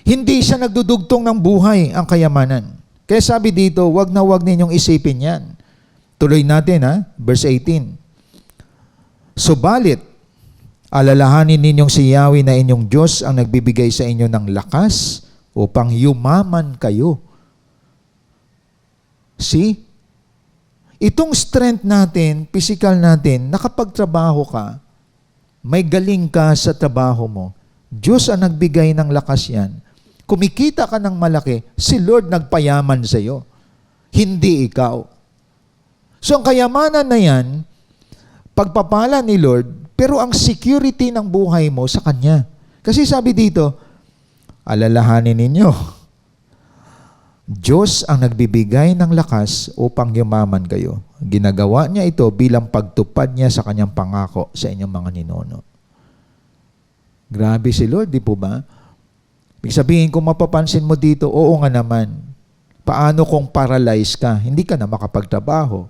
Hindi siya nagdudugtong ng buhay ang kayamanan. Kaya sabi dito, wag ninyong isipin yan. Tuloy natin verse 18. Subalit, alalahanin ninyong si Yahweh na inyong Diyos ang nagbibigay sa inyo ng lakas upang yumaman kayo. See? Itong strength natin, physical natin, nakapagtrabaho ka, may galing ka sa trabaho mo, Diyos ang nagbigay ng lakas yan. Kumikita ka ng malaki, si Lord nagpayaman sa iyo. Hindi ikaw. So ang kayamanan na yan, pagpapala ni Lord, pero ang security ng buhay mo sa Kanya. Kasi sabi dito, alalahanin ninyo, Diyos ang nagbibigay ng lakas upang yumaman kayo. Ginagawa niya ito bilang pagtupad niya sa kanyang pangako sa inyong mga ninuno. Grabe si Lord, di po ba? Ibig sabihin, kung mapapansin mo dito, oo nga naman. Paano kung paralyzed ka? Hindi ka na makapagtrabaho.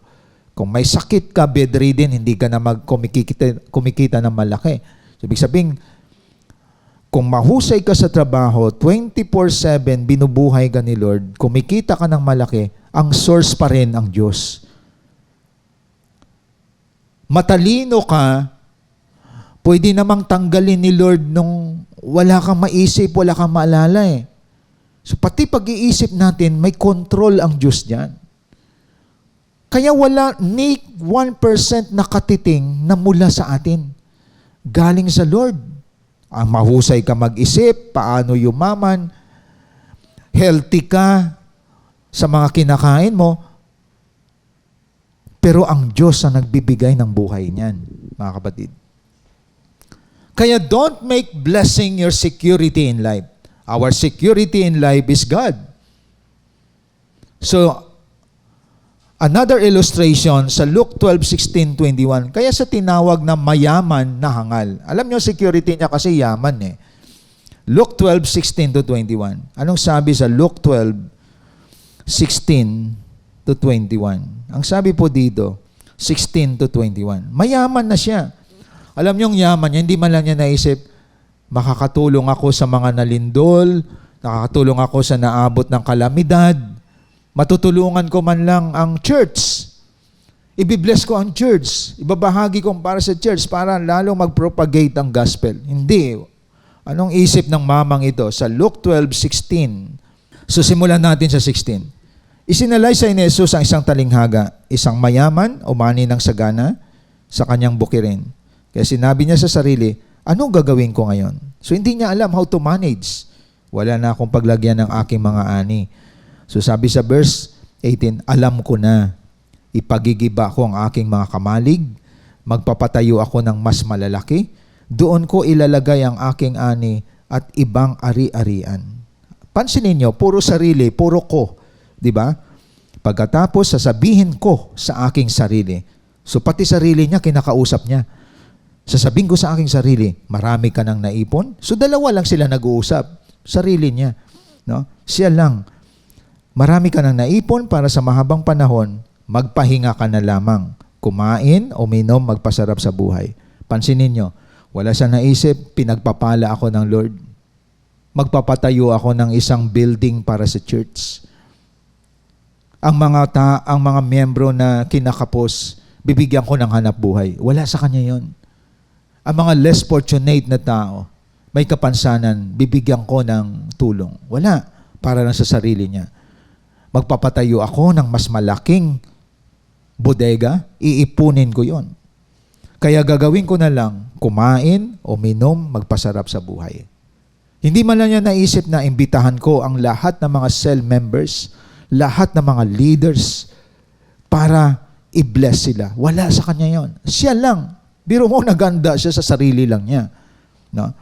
Kung may sakit ka, bedridden, hindi ka na kumikita ng malaki. So, ibig sabihin, kung mahusay ka sa trabaho, 24/7 binubuhay ka ni Lord, kumikita ka ng malaki, ang source pa rin ang Diyos. Matalino ka, pwede namang tanggalin ni Lord nung wala kang maisip, wala kang maalala eh. So pati pag-iisip natin, may control ang Diyos diyan. Kaya wala ni 1% na katiting na mula sa atin. Galing sa Lord. Ang mahusay ka mag-isip, paano yumaman, healthy ka sa mga kinakain mo, pero ang Diyos ang nagbibigay ng buhay niyan, mga kapatid. Kaya don't make blessing your security in life. Our security in life is God. So, another illustration sa Luke 12:16-21. Kaya sa tinawag na mayaman na hangal. Alam nyo, security niya kasi yaman eh. Luke 12:16-21. Anong sabi sa Luke 12:16-21? Ang sabi po dito, 16-21. Mayaman na siya. Alam nyo, yung yaman niya, hindi man lang niya naisip, makakatulong ako sa mga nalindol, nakakatulong ako sa naabot ng kalamidad, matutulungan ko man lang ang church. Ibibless ko ang church. Ibabahagi ko para sa church para lalong mag-propagate ang gospel. Hindi. Anong isip ng mamang ito? Sa Luke 12:16. So simulan natin sa 16. Isinalaysay ni Jesus ang isang talinghaga, isang mayaman, umani ng sagana sa kanyang bukirin. Kaya sinabi niya sa sarili, anong gagawin ko ngayon? So hindi niya alam how to manage. Wala na akong paglagyan ng aking mga ani. So sabi sa verse 18, alam ko na, ipagigiba ko ang aking mga kamalig, magpapatayo ako ng mas malalaki, doon ko ilalagay ang aking ani at ibang ari-arian. Pansinin niyo, puro sarili, puro ko. Di ba? Pagkatapos, sasabihin ko sa aking sarili. So pati sarili niya, kinakausap niya. Sasabihin ko sa aking sarili, marami ka nang naipon? So dalawa lang sila nag-uusap. Sarili niya. No? Siya lang. Marami ka nang naipon para sa mahabang panahon, magpahinga ka na lamang. Kumain, uminom, magpasarap sa buhay. Pansinin nyo, wala sa naisip, pinagpapala ako ng Lord. Magpapatayo ako ng isang building para sa church. Ang mga miyembro na kinakapos, bibigyan ko ng hanap buhay. Wala sa kanya yon. Ang mga less fortunate na tao, may kapansanan, bibigyan ko ng tulong. Wala, para lang sa sarili niya. Magpapatayo ako ng mas malaking bodega, iipunin ko yon. Kaya gagawin ko na lang, kumain, uminom, magpasarap sa buhay. Hindi man lang niya naisip na imbitahan ko ang lahat ng mga cell members, lahat ng mga leaders, para i-bless sila. Wala sa kanya yon. Siya lang. Biro mo, naganda siya sa sarili lang niya. No?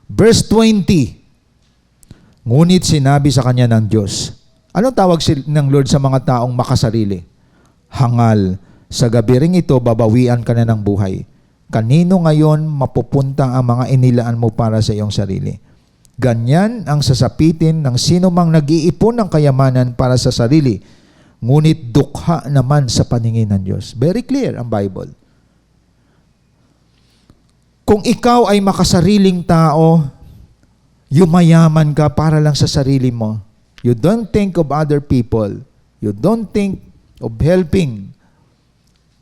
Verse 20, ngunit sinabi sa kanya ng Diyos, anong tawag ng Lord sa mga taong makasarili? Hangal. Sa gabi ring ito, babawian ka na ng buhay. Kanino ngayon mapupunta ang mga inilaan mo para sa iyong sarili? Ganyan ang sasapitin ng sino mang nag-iipon ng kayamanan para sa sarili, ngunit dukha naman sa paningin ng Diyos. Very clear ang Bible. Kung ikaw ay makasariling tao, yumayaman ka para lang sa sarili mo. You don't think of other people. You don't think of helping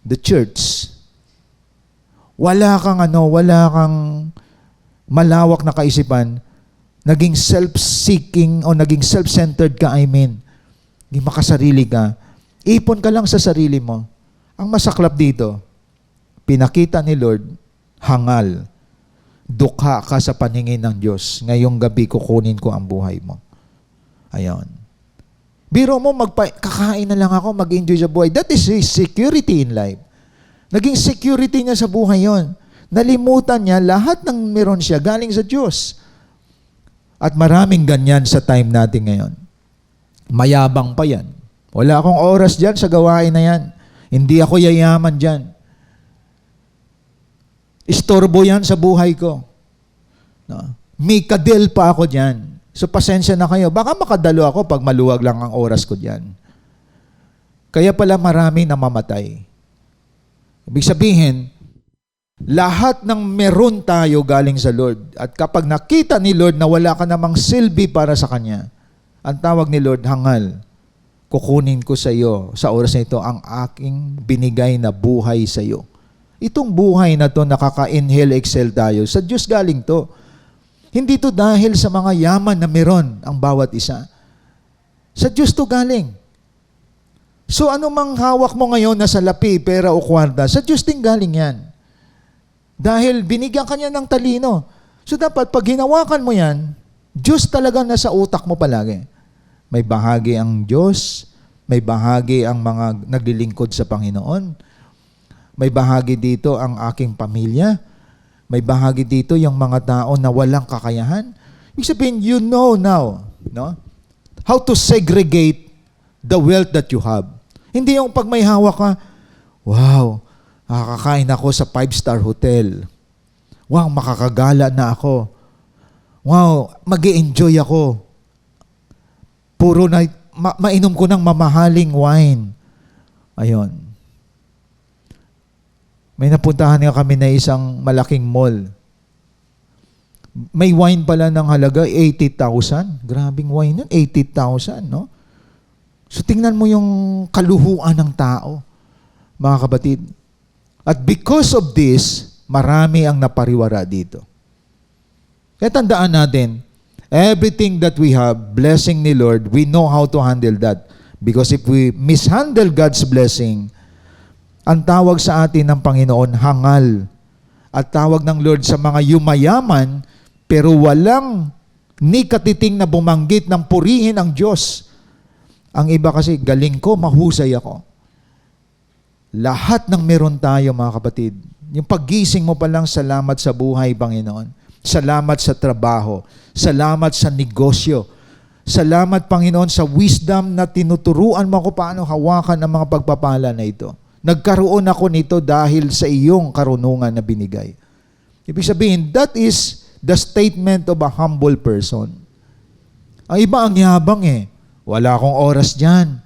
the church. Wala kang malawak na kaisipan. Naging self-seeking o naging self-centered ka, Hindi makasarili ka. Ipon ka lang sa sarili mo. Ang masaklap dito, pinakita ni Lord, hangal. Dukha ka sa paningin ng Diyos. Ngayong gabi kukunin ko ang buhay mo. Ayon. Biro mo, kakain na lang ako, mag-enjoy sa buhay. That is his security in life. Naging security niya sa buhay yon. Nalimutan niya lahat ng meron siya galing sa Diyos. At maraming ganyan sa time natin ngayon. Mayabang pa yan. Wala akong oras dyan sa gawain na yan. Hindi ako yayaman dyan. Istorbo yan sa buhay ko. No? May kadil pa ako dyan. So pasensya na kayo. Baka makadalo ako pag maluwag lang ang oras ko dyan. Kaya pala marami namamatay. Ibig sabihin, lahat ng meron tayo galing sa Lord. At kapag nakita ni Lord na wala ka namang silbi para sa Kanya, ang tawag ni Lord, hangal, kukunin ko sa iyo sa oras na ito ang aking binigay na buhay sa iyo. Itong buhay na to, nakaka-inhale, exhale tayo. Sa Diyos galing to. Hindi to dahil sa mga yaman na meron ang bawat isa. Sa Diyos to galing. So ano mang hawak mo ngayon na salapi, pera o kwarta, sa Diyos din galing yan. Dahil binigyan ka niya ng talino. So dapat pag hinawakan mo yan, Diyos talaga nasa utak mo palagi. May bahagi ang Diyos, may bahagi ang mga naglilingkod sa Panginoon, may bahagi dito ang aking pamilya, may bahagi dito yung mga tao na walang kakayahan. Ibig sabihin, you know now, no? How to segregate the wealth that you have. Hindi yung pag may hawak ka, wow, nakakain ako sa 5-star hotel. Wow, makakagala na ako. Wow, mag-i-enjoy ako. Puro na, mainom ko ng mamahaling wine. Ayon. May napuntahan nga kami na isang malaking mall. May wine pala ng halaga 80,000. Grabing wine yun, 80,000, no? So tingnan mo yung kaluhuan ng tao, mga kapatid. At because of this, marami ang napariwara dito. Kaya tandaan natin, everything that we have, blessing ni Lord, we know how to handle that. Because if we mishandle God's blessing, ang tawag sa atin ng Panginoon, hangal. At tawag ng Lord sa mga yumayaman, pero walang ni katiting na bumanggit ng purihin ang Diyos. Ang iba kasi, galing ko, mahusay ako. Lahat ng meron tayo, mga kapatid. Yung paggising mo pa lang, salamat sa buhay, Panginoon. Salamat sa trabaho. Salamat sa negosyo. Salamat, Panginoon, sa wisdom na tinuturuan mo ako paano hawakan ang mga pagpapala na ito. Nagkaroon ako nito dahil sa iyong karunungan na binigay. Ibig sabihin, that is the statement of a humble person. Ang iba ang yabang eh. Wala akong oras dyan.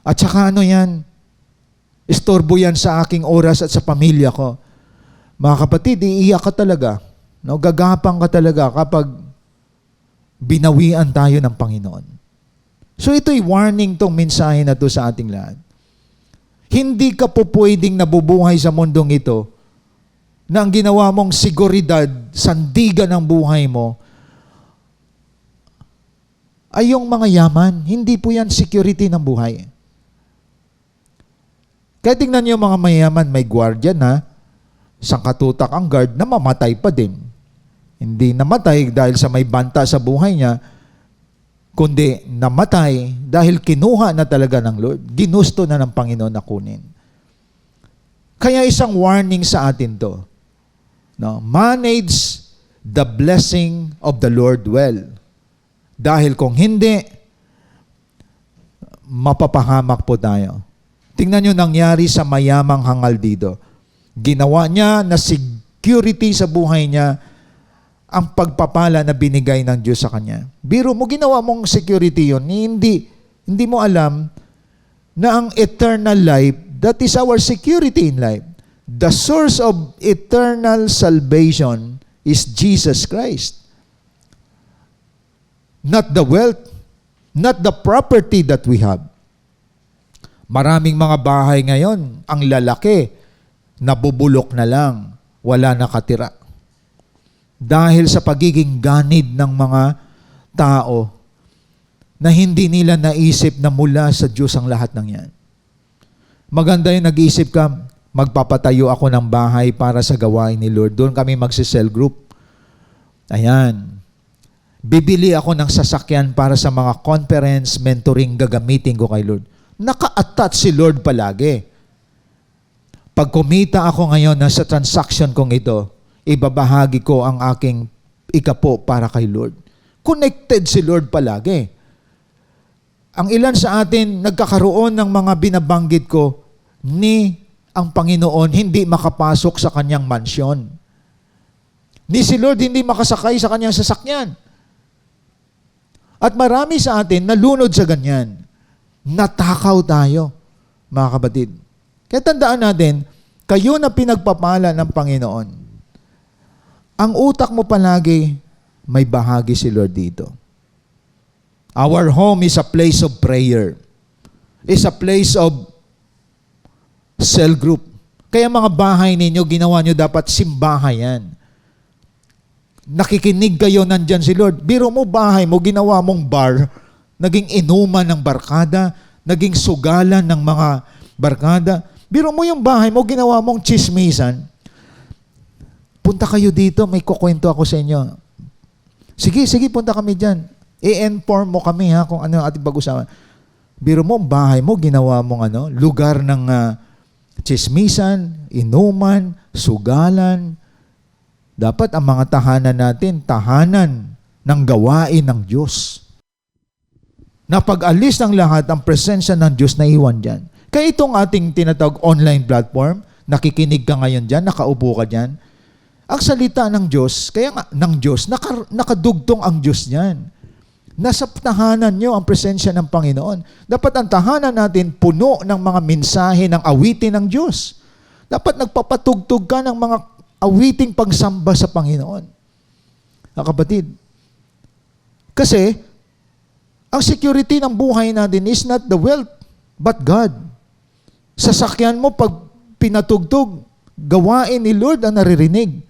At saka ano yan? Istorbo yan sa aking oras at sa pamilya ko. Mga kapatid, iiyak ka talaga. No? Gagapang ka talaga kapag binawian tayo ng Panginoon. So ito'y warning tong mensahe na to sa ating lahat. Hindi ka po pwedeng nabubuhay sa mundong ito na ang ginawa mong seguridad, sandigan ng buhay mo, ay yung mga yaman. Hindi po yan security ng buhay. Kaya tingnan niyo mga mayaman, may guardian na, sangkatutak ang guard na mamatay pa din. Hindi namatay dahil sa may banta sa buhay niya, kundi namatay dahil kinuha na talaga ng Lord. Ginusto na ng Panginoon na kunin. Kaya isang warning sa atin to. No? Manage the blessing of the Lord well. Dahil kung hindi, mapapahamak po tayo. Tingnan nyo nangyari sa mayamang hangal dito. Ginawa niya na security sa buhay niya ang pagpapala na binigay ng Diyos sa kanya. Biro mo, ginawa mong security yun. Hindi mo alam na ang eternal life, that is our security in life. The source of eternal salvation is Jesus Christ. Not the wealth, not the property that we have. Maraming mga bahay ngayon, ang lalaki, nabubulok na lang, wala nakatira. Dahil sa pagiging ganid ng mga tao na hindi nila naisip na mula sa Diyos ang lahat ng yan. Maganda yung nag-iisip ka, magpapatayo ako ng bahay para sa gawain ni Lord. Doon kami magsi-cell group. Ayan. Bibili ako ng sasakyan para sa mga conference, mentoring gagamitin ko kay Lord. Naka-attach si Lord palagi. Pag kumita ako ngayon sa transaction kong ito, ibabahagi ko ang aking ikapo para kay Lord. Connected si Lord palagi. ang ilan sa atin nagkakaroon ng mga binabanggit ko ni ang Panginoon hindi makapasok sa kanyang mansyon. Ni si Lord hindi makasakay sa kanyang sasakyan. At marami sa atin nalunod sa ganyan. Natakaw tayo, mga kapatid. Kaya tandaan natin, kayo na pinagpapala ng Panginoon. Ang utak mo palagi, may bahagi si Lord dito. Our home is a place of prayer. Is a place of cell group. Kaya mga bahay ninyo, ginawa nyo dapat simbahayan. Nakikinig kayo, nandyan si Lord. Biro mo bahay mo, ginawa mong bar, naging inuman ng barkada, naging sugalan ng mga barkada. Biro mo yung bahay mo, ginawa mong chismisan. Punta kayo dito, may kukwento ako sa inyo. Sige, punta kami dyan. I-inform mo kami ha kung ano ang ating pag-usapan. Biro mo, bahay mo, ginawa mong lugar ng chismisan, inuman, sugalan. Dapat ang mga tahanan natin, tahanan ng gawain ng Diyos. Na pag-alis ng lahat, ang presensya ng Diyos na iwan dyan. Kaya itong ating tinatawag online platform, nakikinig ka ngayon dyan, nakaupo ka dyan. Ang salita ng Diyos, kaya nga ng Diyos, nakadugtong ang Diyos niyan. Nasa tahanan nyo ang presensya ng Panginoon. Dapat ang tahanan natin puno ng mga mensahe ng awitin ng Diyos. Dapat nagpapatugtog ka ng mga awiting pagsamba sa Panginoon. Kapatid, kasi ang security ng buhay natin is not the wealth, but God. Sasakyan mo pag pinatugtog, gawain ni Lord ang naririnig.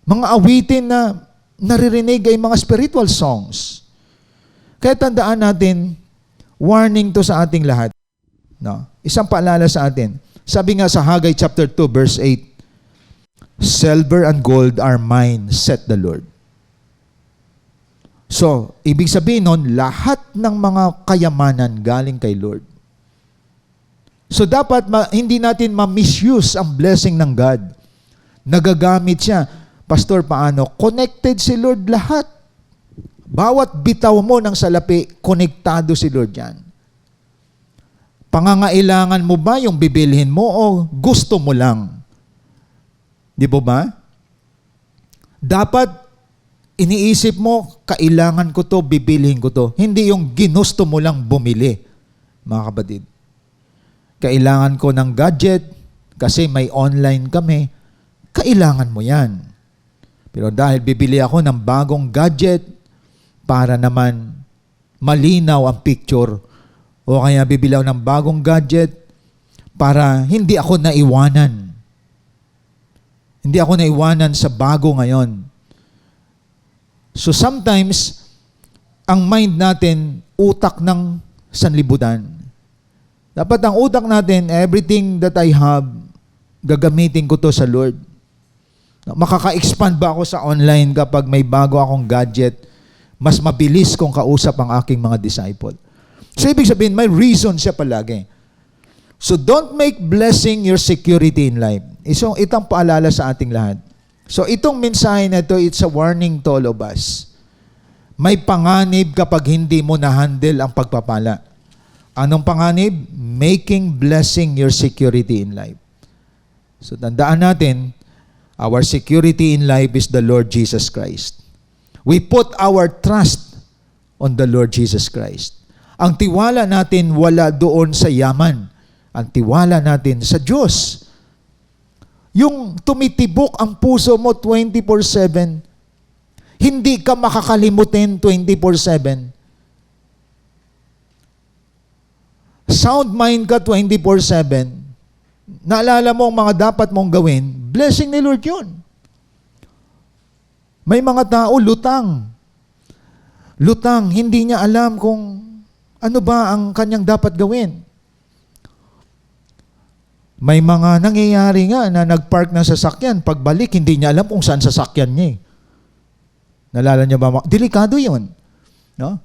Mga awitin na naririnig ay mga spiritual songs. Kaya tandaan natin, warning to sa ating lahat. No? Isang paalala sa atin. Sabi nga sa Haggai chapter 2 verse 8, "Silver and gold are mine, said the Lord." So, ibig sabihin nun, lahat ng mga kayamanan galing kay Lord. So, dapat hindi natin ma-misuse ang blessing ng God. Nagagamit siya. Pastor, paano? Connected si Lord lahat. Bawat bitaw mo ng salapi, konektado si Lord yan. Pangangailangan mo ba yung bibilhin mo o gusto mo lang? Di ba? Dapat iniisip mo, kailangan ko to, bibilhin ko to. Hindi yung ginusto mo lang bumili, mga kapatid. Kailangan ko ng gadget kasi may online kami. Kailangan mo yan. Pero dahil bibili ako ng bagong gadget para naman malinaw ang picture, o kaya bibili ako ng bagong gadget para hindi ako naiwanan. Hindi ako naiwanan sa bago ngayon. So sometimes, ang mind natin, utak ng sanlibutan. Dapat ang utak natin, everything that I have, gagamitin ko to sa Lord. Makaka-expand ba ako sa online kapag may bago akong gadget? Mas mabilis kong kausap ang aking mga disciple. So, ibig sabihin, may reason siya palagi. So, don't make blessing your security in life. Itong paalala sa ating lahat. So, itong mensahe na ito, it's a warning to all of us. May panganib kapag hindi mo na-handle ang pagpapala. Anong panganib? Making blessing your security in life. So, tandaan natin, our security in life is the Lord Jesus Christ. We put our trust on the Lord Jesus Christ. Ang tiwala natin wala doon sa yaman. Ang tiwala natin sa Diyos. Yung tumitibok ang puso mo 24/7, hindi ka makakalimutin 24/7. Sound mind ka 24/7. Naalala mo ang mga dapat mong gawin, blessing ni Lord yun. May mga tao, lutang. Lutang, hindi niya alam kung ano ba ang kanyang dapat gawin. May mga nangyayari nga na nagpark ng sasakyan, pagbalik, hindi niya alam kung saan sasakyan niya. Nalala niyo ba? Delikado yun. No?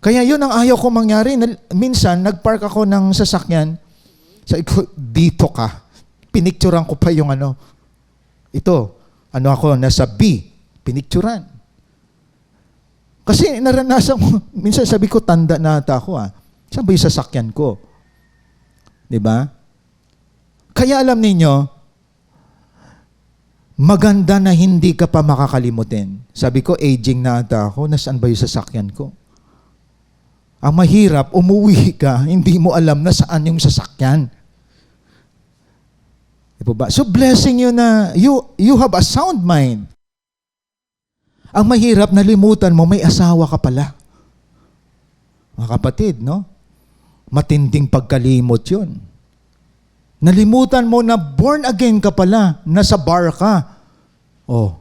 Kaya yun ang ayaw ko mangyari. Minsan, nagpark ako ng sasakyan, sabi ko, dito ka. Pinicturan ko pa yung ito, ako, nasa B. Pinicturan. Kasi naranasan ko, minsan sabi ko, tanda na ata ako Saan ba yung sasakyan ko? Diba? Kaya alam ninyo, maganda na hindi ka pa makakalimutin. Sabi ko, aging na ata ako, nasaan ba yung sasakyan ko? Ang mahirap, umuwi ka, hindi mo alam na saan yung sasakyan. Diba ba? So blessing you na you have a sound mind. Ang mahirap, nalimutan mo, may asawa ka pala. Mga kapatid, no? Matinding pagkalimot yun. Nalimutan mo na born again ka pala, nasa bar ka. Oh.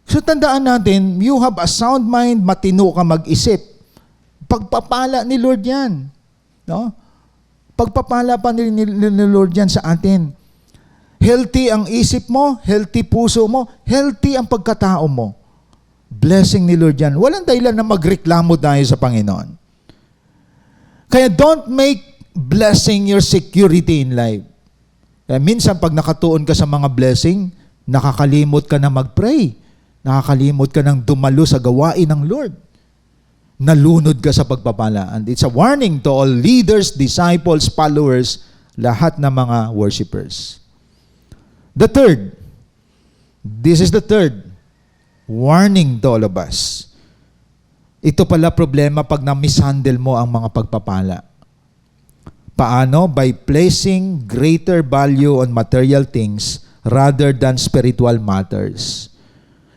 So tandaan natin, you have a sound mind, matino ka mag-isip. Pagpapala ni Lord yan. No? Pagpapala pa ni Lord yan sa atin. Healthy ang isip mo, healthy puso mo, healthy ang pagkatao mo. Blessing ni Lord yan. Walang dahilan na magreklamo tayo sa Panginoon. Kaya don't make blessing your security in life. Kaya minsan pag nakatuon ka sa mga blessing, nakakalimot ka na mag-pray. Nakakalimot ka ng dumalo sa gawain ng Lord. Nalunod ka sa pagpapala. And it's a warning to all leaders, disciples, followers, lahat ng mga worshipers. The third, this is the third warning to all of us. Ito pala problema pag na-mishandle mo ang mga pagpapala. Paano? By placing greater value on material things rather than spiritual matters.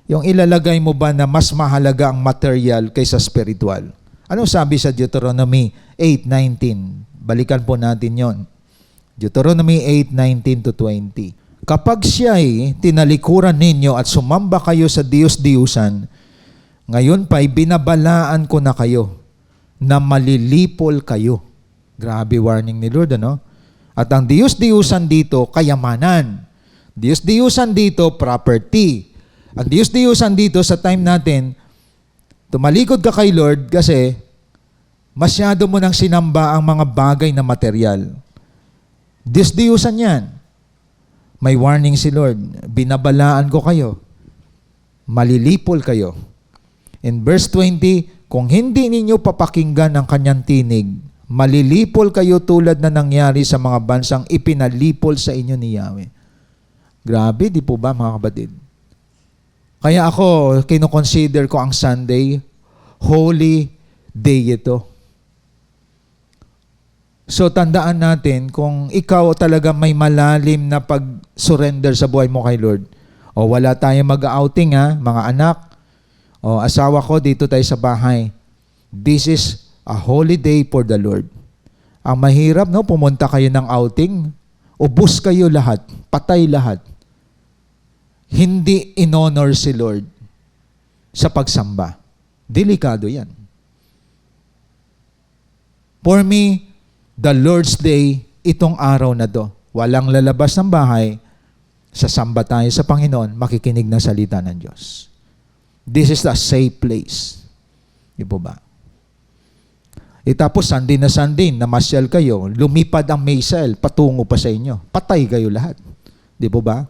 Yung ilalagay mo ba na mas mahalaga ang material kaysa spiritual? Ano sabi sa Deuteronomy 8:19? Balikan po natin yon. Deuteronomy 8:19 to 20. Kapag siya'y tinalikuran ninyo at sumamba kayo sa Diyos-Diyusan, ngayon pa'y binabalaan ko na kayo na malilipol kayo. Grabe warning ni Lord, ano? At ang Diyos-Diyusan dito, kayamanan. Diyos-Diyusan dito, property. Ang Diyos-Diyusan dito sa time natin, tumalikod ka kay Lord kasi masyado mo nang sinamba ang mga bagay na material. Diyos-Diyusan yan. May warning si Lord, binabalaan ko kayo, malilipol kayo. In verse 20, kung hindi ninyo papakinggan ang kanyang tinig, malilipol kayo tulad na nangyari sa mga bansang ipinalipol sa inyo ni Yahweh. Grabe, di po ba mga kapatid? Kaya ako, kinoconsider ko ang Sunday, holy day ito. So tandaan natin, kung ikaw talaga may malalim na pag-surrender sa buhay mo kay Lord, o wala tayong mag-outing mga anak, o asawa ko, dito tayo sa bahay. This is a holy day for the Lord. Ang mahirap, no, pumunta kayo ng outing, ubos kayo lahat, patay lahat. Hindi in-honor si Lord sa pagsamba. Delikado yan. For me, the Lord's Day, itong araw na to, walang lalabas ng bahay, sasamba tayo sa Panginoon, makikinig ng salita ng Diyos. This is a safe place. Di po ba? Tapos Sunday na Sunday, namasyal kayo, lumipad ang missile, patungo pa sa inyo. Patay kayo lahat. Di po ba?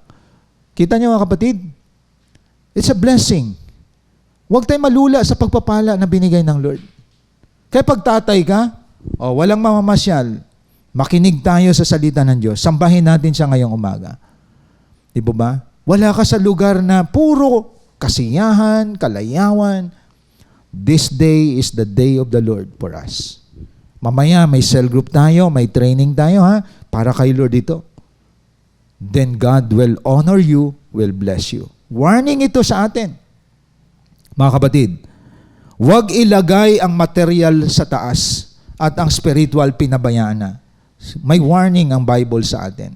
Kita niyo mga kapatid? It's a blessing. Huwag tayo malula sa pagpapala na binigay ng Lord. Kaya pag tatay ka, walang mamamasyal, makinig tayo sa salita ng Diyos. Sambahin natin siya ngayong umaga. Di ba? Wala ka sa lugar na puro kasiyahan, kalayawan. This day is the day of the Lord for us. Mamaya may cell group tayo, may training tayo para kay Lord ito. Then God will honor you, will bless you. Warning ito sa atin. Mga kapatid, huwag ilagay ang material sa taas at ang spiritual pinabayaan na. May warning ang Bible sa atin.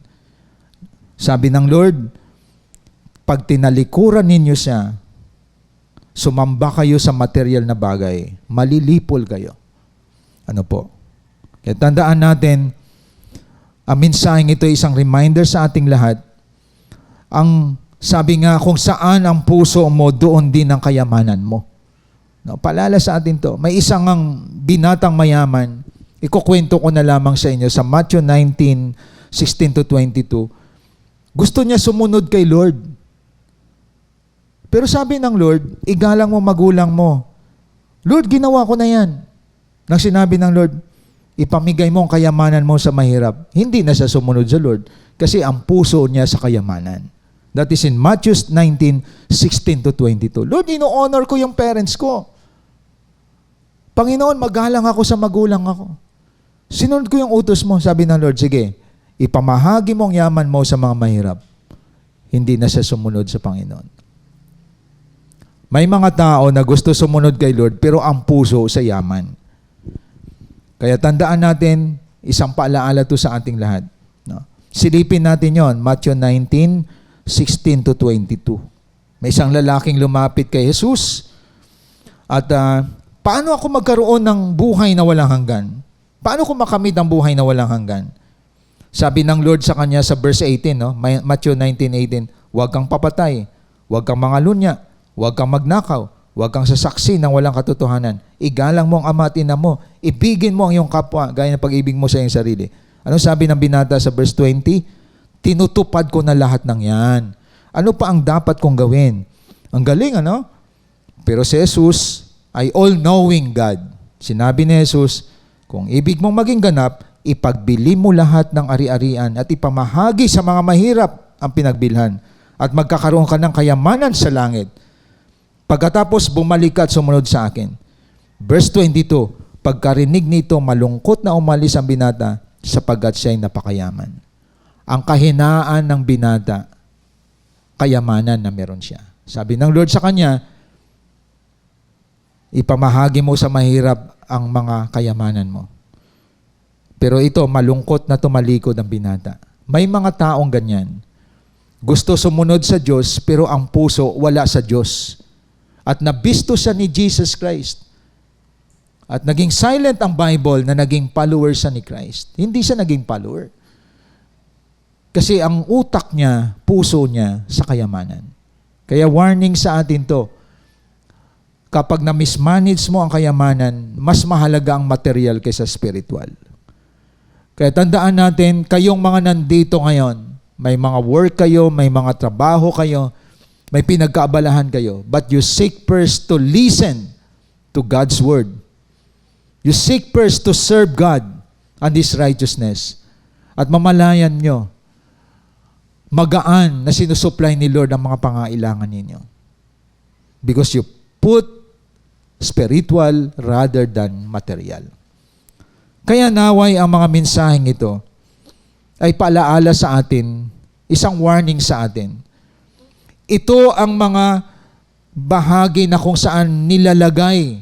Sabi ng Lord, pag tinalikuran ninyo siya, sumamba kayo sa material na bagay, malilipol kayo. Ano po? Kaya tandaan natin, ang mensaheng ito ay isang reminder sa ating lahat. Ang sabi nga, kung saan ang puso mo, doon din ang kayamanan mo. No, paalala sa atin to. May isang binatang mayaman, ikukwento ko na lamang sa inyo sa Matthew 19:16 to 22. Gusto niya sumunod kay Lord. Pero sabi ng Lord, igalang mo magulang mo, Lord, ginawa ko na yan. Nang sinabi ng Lord, ipamigay mo ang kayamanan mo sa mahirap. Hindi na siya sumunod sa Lord kasi ang puso niya sa kayamanan. That is in Matthew 19:16 to 22. Lord, ino-honor ko yung parents ko. Panginoon, magalang ako sa magulang ako. Sinunod ko yung utos mo. Sabi ng Lord, sige, ipamahagi mo ang yaman mo sa mga mahirap. Hindi na siya sumunod sa Panginoon. May mga tao na gusto sumunod kay Lord pero ang puso sa yaman. Kaya tandaan natin, isang paalaala to sa ating lahat. No? Silipin natin yon, Matthew 19:16 to 22. May isang lalaking lumapit kay Jesus at paano ako magkaroon ng buhay na walang hanggan? Paano ko makamit ang buhay na walang hanggan? Sabi ng Lord sa kanya sa verse 18, no? Matthew 19:18, huwag kang papatay, huwag kang mangalunya, huwag kang magnakaw, huwag kang sasaksi ng walang katotohanan. Igalang mo ang ama at ina mo. Ibigin mo ang iyong kapwa gaya ng pag-ibig mo sa iyong sarili. Ano sabi ng binata sa verse 20? Tinutupad ko na lahat ng yan. Ano pa ang dapat kong gawin? Ang galing, ano? Pero si Jesus ay all-knowing God. Sinabi ni Jesus, kung ibig mong maging ganap, ipagbili mo lahat ng ari-arian at ipamahagi sa mga mahirap ang pinagbilhan at magkakaroon ka ng kayamanan sa langit. Pagkatapos bumalik ka at sumunod sa akin. Verse 22, pagkarinig nito, malungkot na umalis ang binata sapagkat siya'y napakayaman. Ang kahinaan ng binata, kayamanan na meron siya. Sabi ng Lord sa kanya, ipamahagi mo sa mahirap ang mga kayamanan mo. Pero ito, malungkot na tumalikod ang binata. May mga taong ganyan. Gusto sumunod sa Diyos, pero ang puso wala sa Diyos. At nabisto siya ni Jesus Christ. At naging silent ang Bible na naging follower siya ni Christ. Hindi siya naging follower. Kasi ang utak niya, puso niya sa kayamanan. Kaya warning sa atin to, kapag na-mismanage mo ang kayamanan, mas mahalaga ang material kaysa spiritual. Kaya tandaan natin, kayong mga nandito ngayon, may mga work kayo, may mga trabaho kayo, may pinagkaabalahan kayo, but you seek first to listen to God's Word. You seek first to serve God and His righteousness. At mamalayan nyo, magaan na sinusupply ni Lord ang mga pangailangan ninyo. Because you put spiritual rather than material. Kaya naway ang mga mensaheng ito ay paalaala sa atin, isang warning sa atin. Ito ang mga bahagi na kung saan nilalagay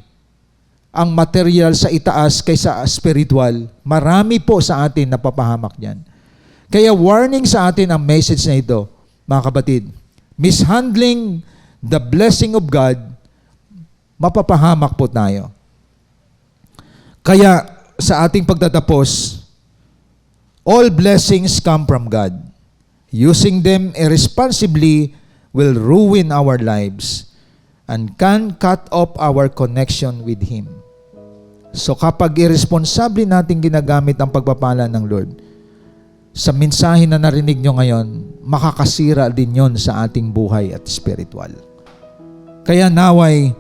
ang material sa itaas kaysa spiritual. Marami po sa atin napapahamak diyan. Kaya warning sa atin ang message na ito, mga kapatid. Mishandling the blessing of God, mapapahamak po tayo. Kaya sa ating pagtatapos, all blessings come from God. Using them irresponsibly will ruin our lives and can cut off our connection with Him. So kapag irresponsable natin ginagamit ang pagpapala ng Lord, sa mensahe na narinig nyo ngayon, makakasira din yon sa ating buhay at spiritual. Kaya naway,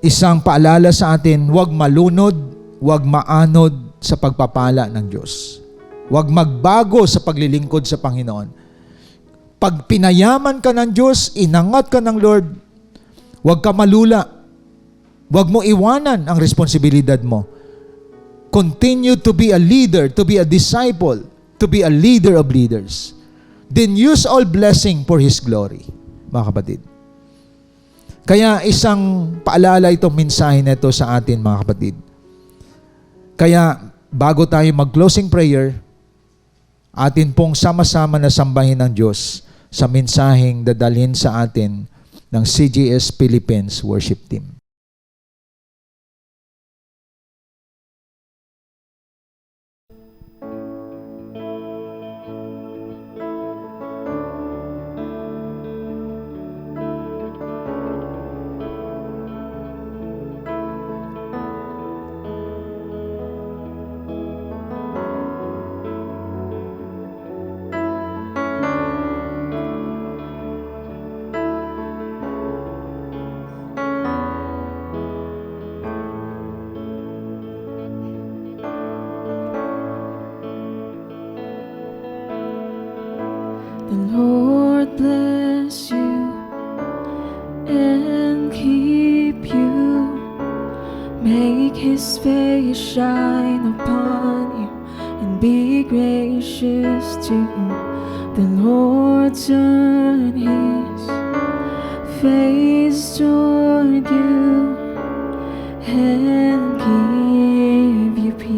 isang paalala sa atin, huwag malunod, huwag maanod sa pagpapala ng Diyos. Huwag magbago sa paglilingkod sa Panginoon. Pag pinayaman ka ng Diyos, inangat ka ng Lord, huwag ka malula. Huwag mo iwanan ang responsibilidad mo. Continue to be a leader, to be a disciple, to be a leader of leaders. Then use all blessing for His glory, mga kapatid. Kaya isang paalala itong mensahe na ito sa atin, mga kapatid. Kaya bago tayo mag-closing prayer, atin pong sama-sama na sambahin ng Diyos sa mensaheng dadalhin sa atin ng CGS Philippines Worship Team. The Lord bless you and keep you. Make His face shine upon you and be gracious to you. The Lord turn His face toward you and give you peace.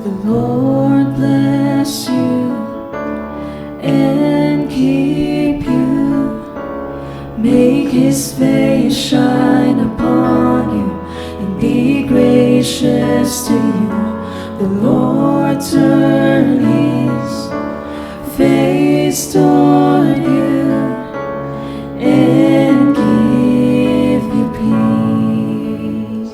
The Lord bless you and keep you. Make His face shine upon you and be gracious to you. The Lord turn His face toward you and give you peace.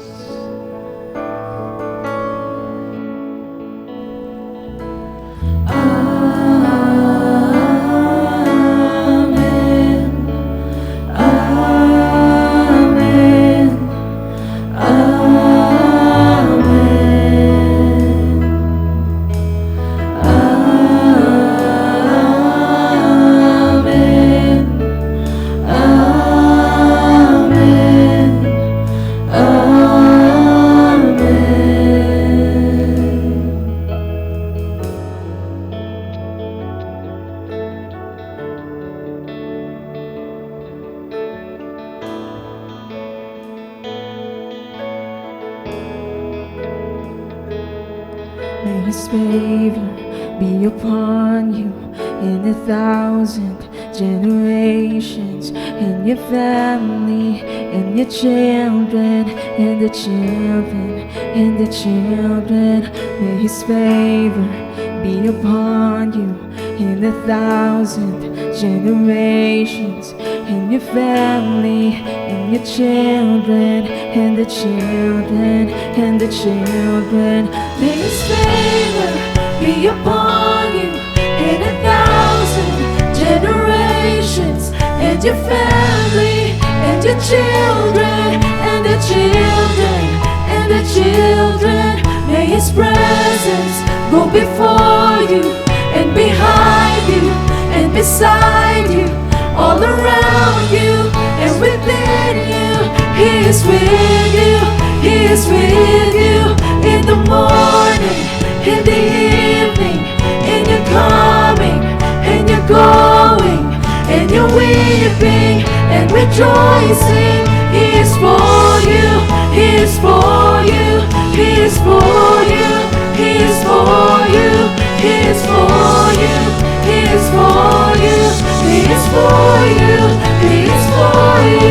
Amen. Amen. May His favor be upon you in 1,000 generations, in your family, and your children, and the children, and the children. May His favor be upon you in 1,000 generations, in your family, and your children, and the children, and the children. May His favor be upon you in 1,000 generations, and your family, and your children, and the children, and the children. May His presence go before you, and behind you, and beside you, all around you, and within you. He is with you, He is with you in the morning, in the evening, in your coming, and your going, and your weeping and rejoicing. He is for you, He is for you, He is for you, He is for you, He is for you, He is for you, He is for you, He is for you.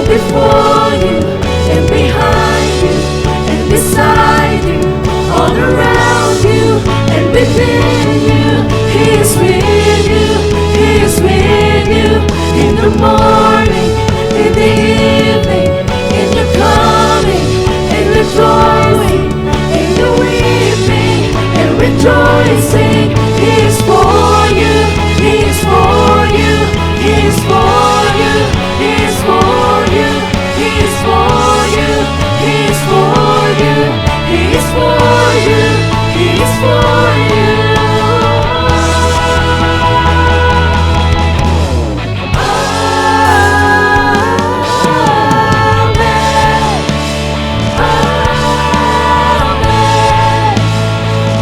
Before you and behind you and beside you, all around you and within you. He is with you, He is with you in the morning, in the evening, in the coming and the going, in the weeping and rejoicing. He is for you, He is for you, He is for you, He is for you. He is for you, He is for you, He is for you, He is for you. Amen.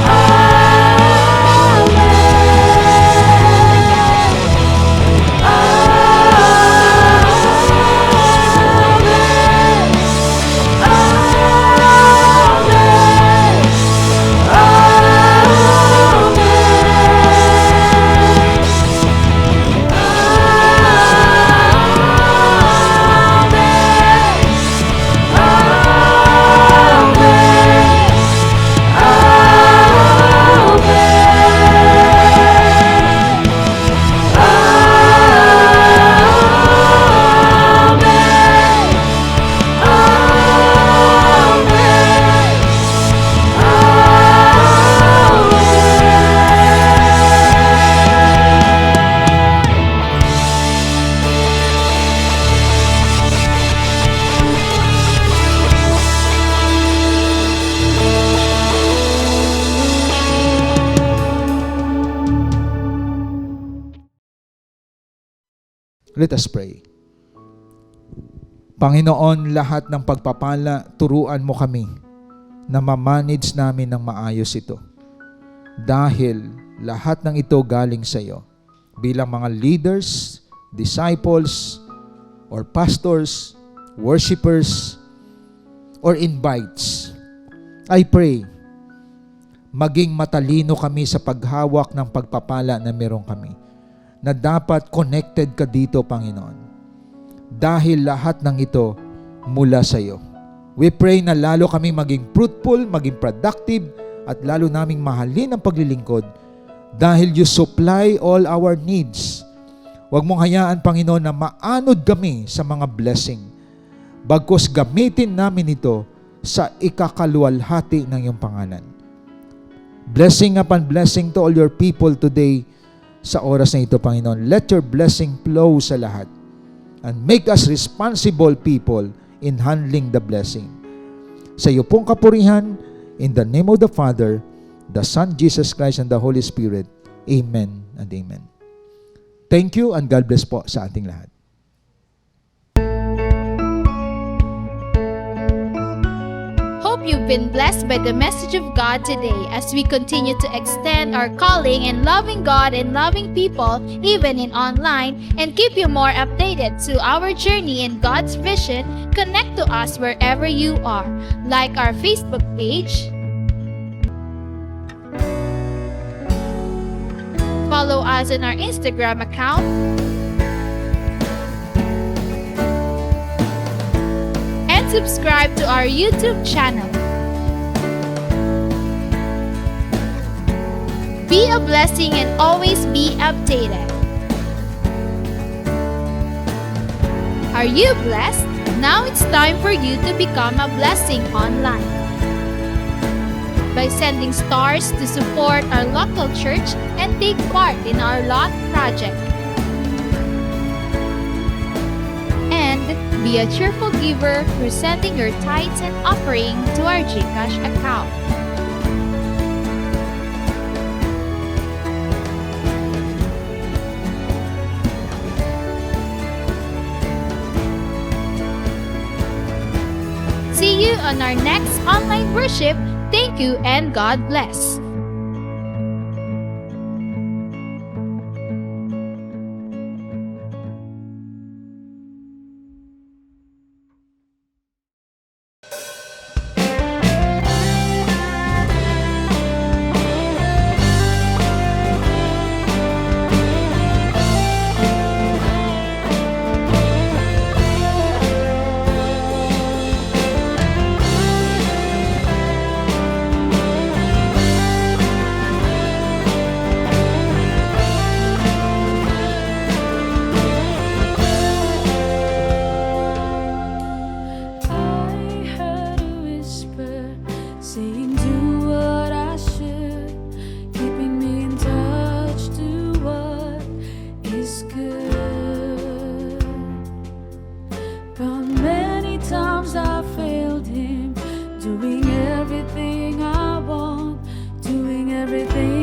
Amen. Let us pray. Panginoon, lahat ng pagpapala, turuan mo kami na ma-manage namin ng maayos ito. Dahil lahat ng ito galing sa iyo. Bilang mga leaders, disciples, or pastors, worshipers, or invites, I pray, maging matalino kami sa paghawak ng pagpapala na meron kami, na dapat connected ka dito, Panginoon. Dahil lahat ng ito mula sa iyo. We pray na lalo kami maging fruitful, maging productive, at lalo naming mahalin ang paglilingkod dahil you supply all our needs. Huwag mong hayaan, Panginoon, na maanod kami sa mga blessing. Bagkus gamitin namin ito sa ikakaluwalhati ng iyong pangalan. Blessing upon blessing to all your people today sa oras na ito, Panginoon. Let your blessing flow sa lahat and make us responsible people in handling the blessing. Sa iyo pong kapurihan, in the name of the Father, the Son, Jesus Christ, and the Holy Spirit. Amen and amen. Thank you and God bless po sa ating lahat. Hope you've been blessed by the message of God today as we continue to extend our calling in loving God and loving people, even in online, and keep you more updated to our journey in God's vision. Connect to us wherever you are. Like our Facebook page, follow us on our Instagram account, and subscribe to our YouTube channel. Be a blessing and always be updated. Are you blessed? Now it's time for you to become a blessing online by sending stars to support our local church and take part in our lot project. And be a cheerful giver through sending your tithes and offering to our GCash account. See you on our next online worship. Thank you and God bless. Doing everything I want, doing everything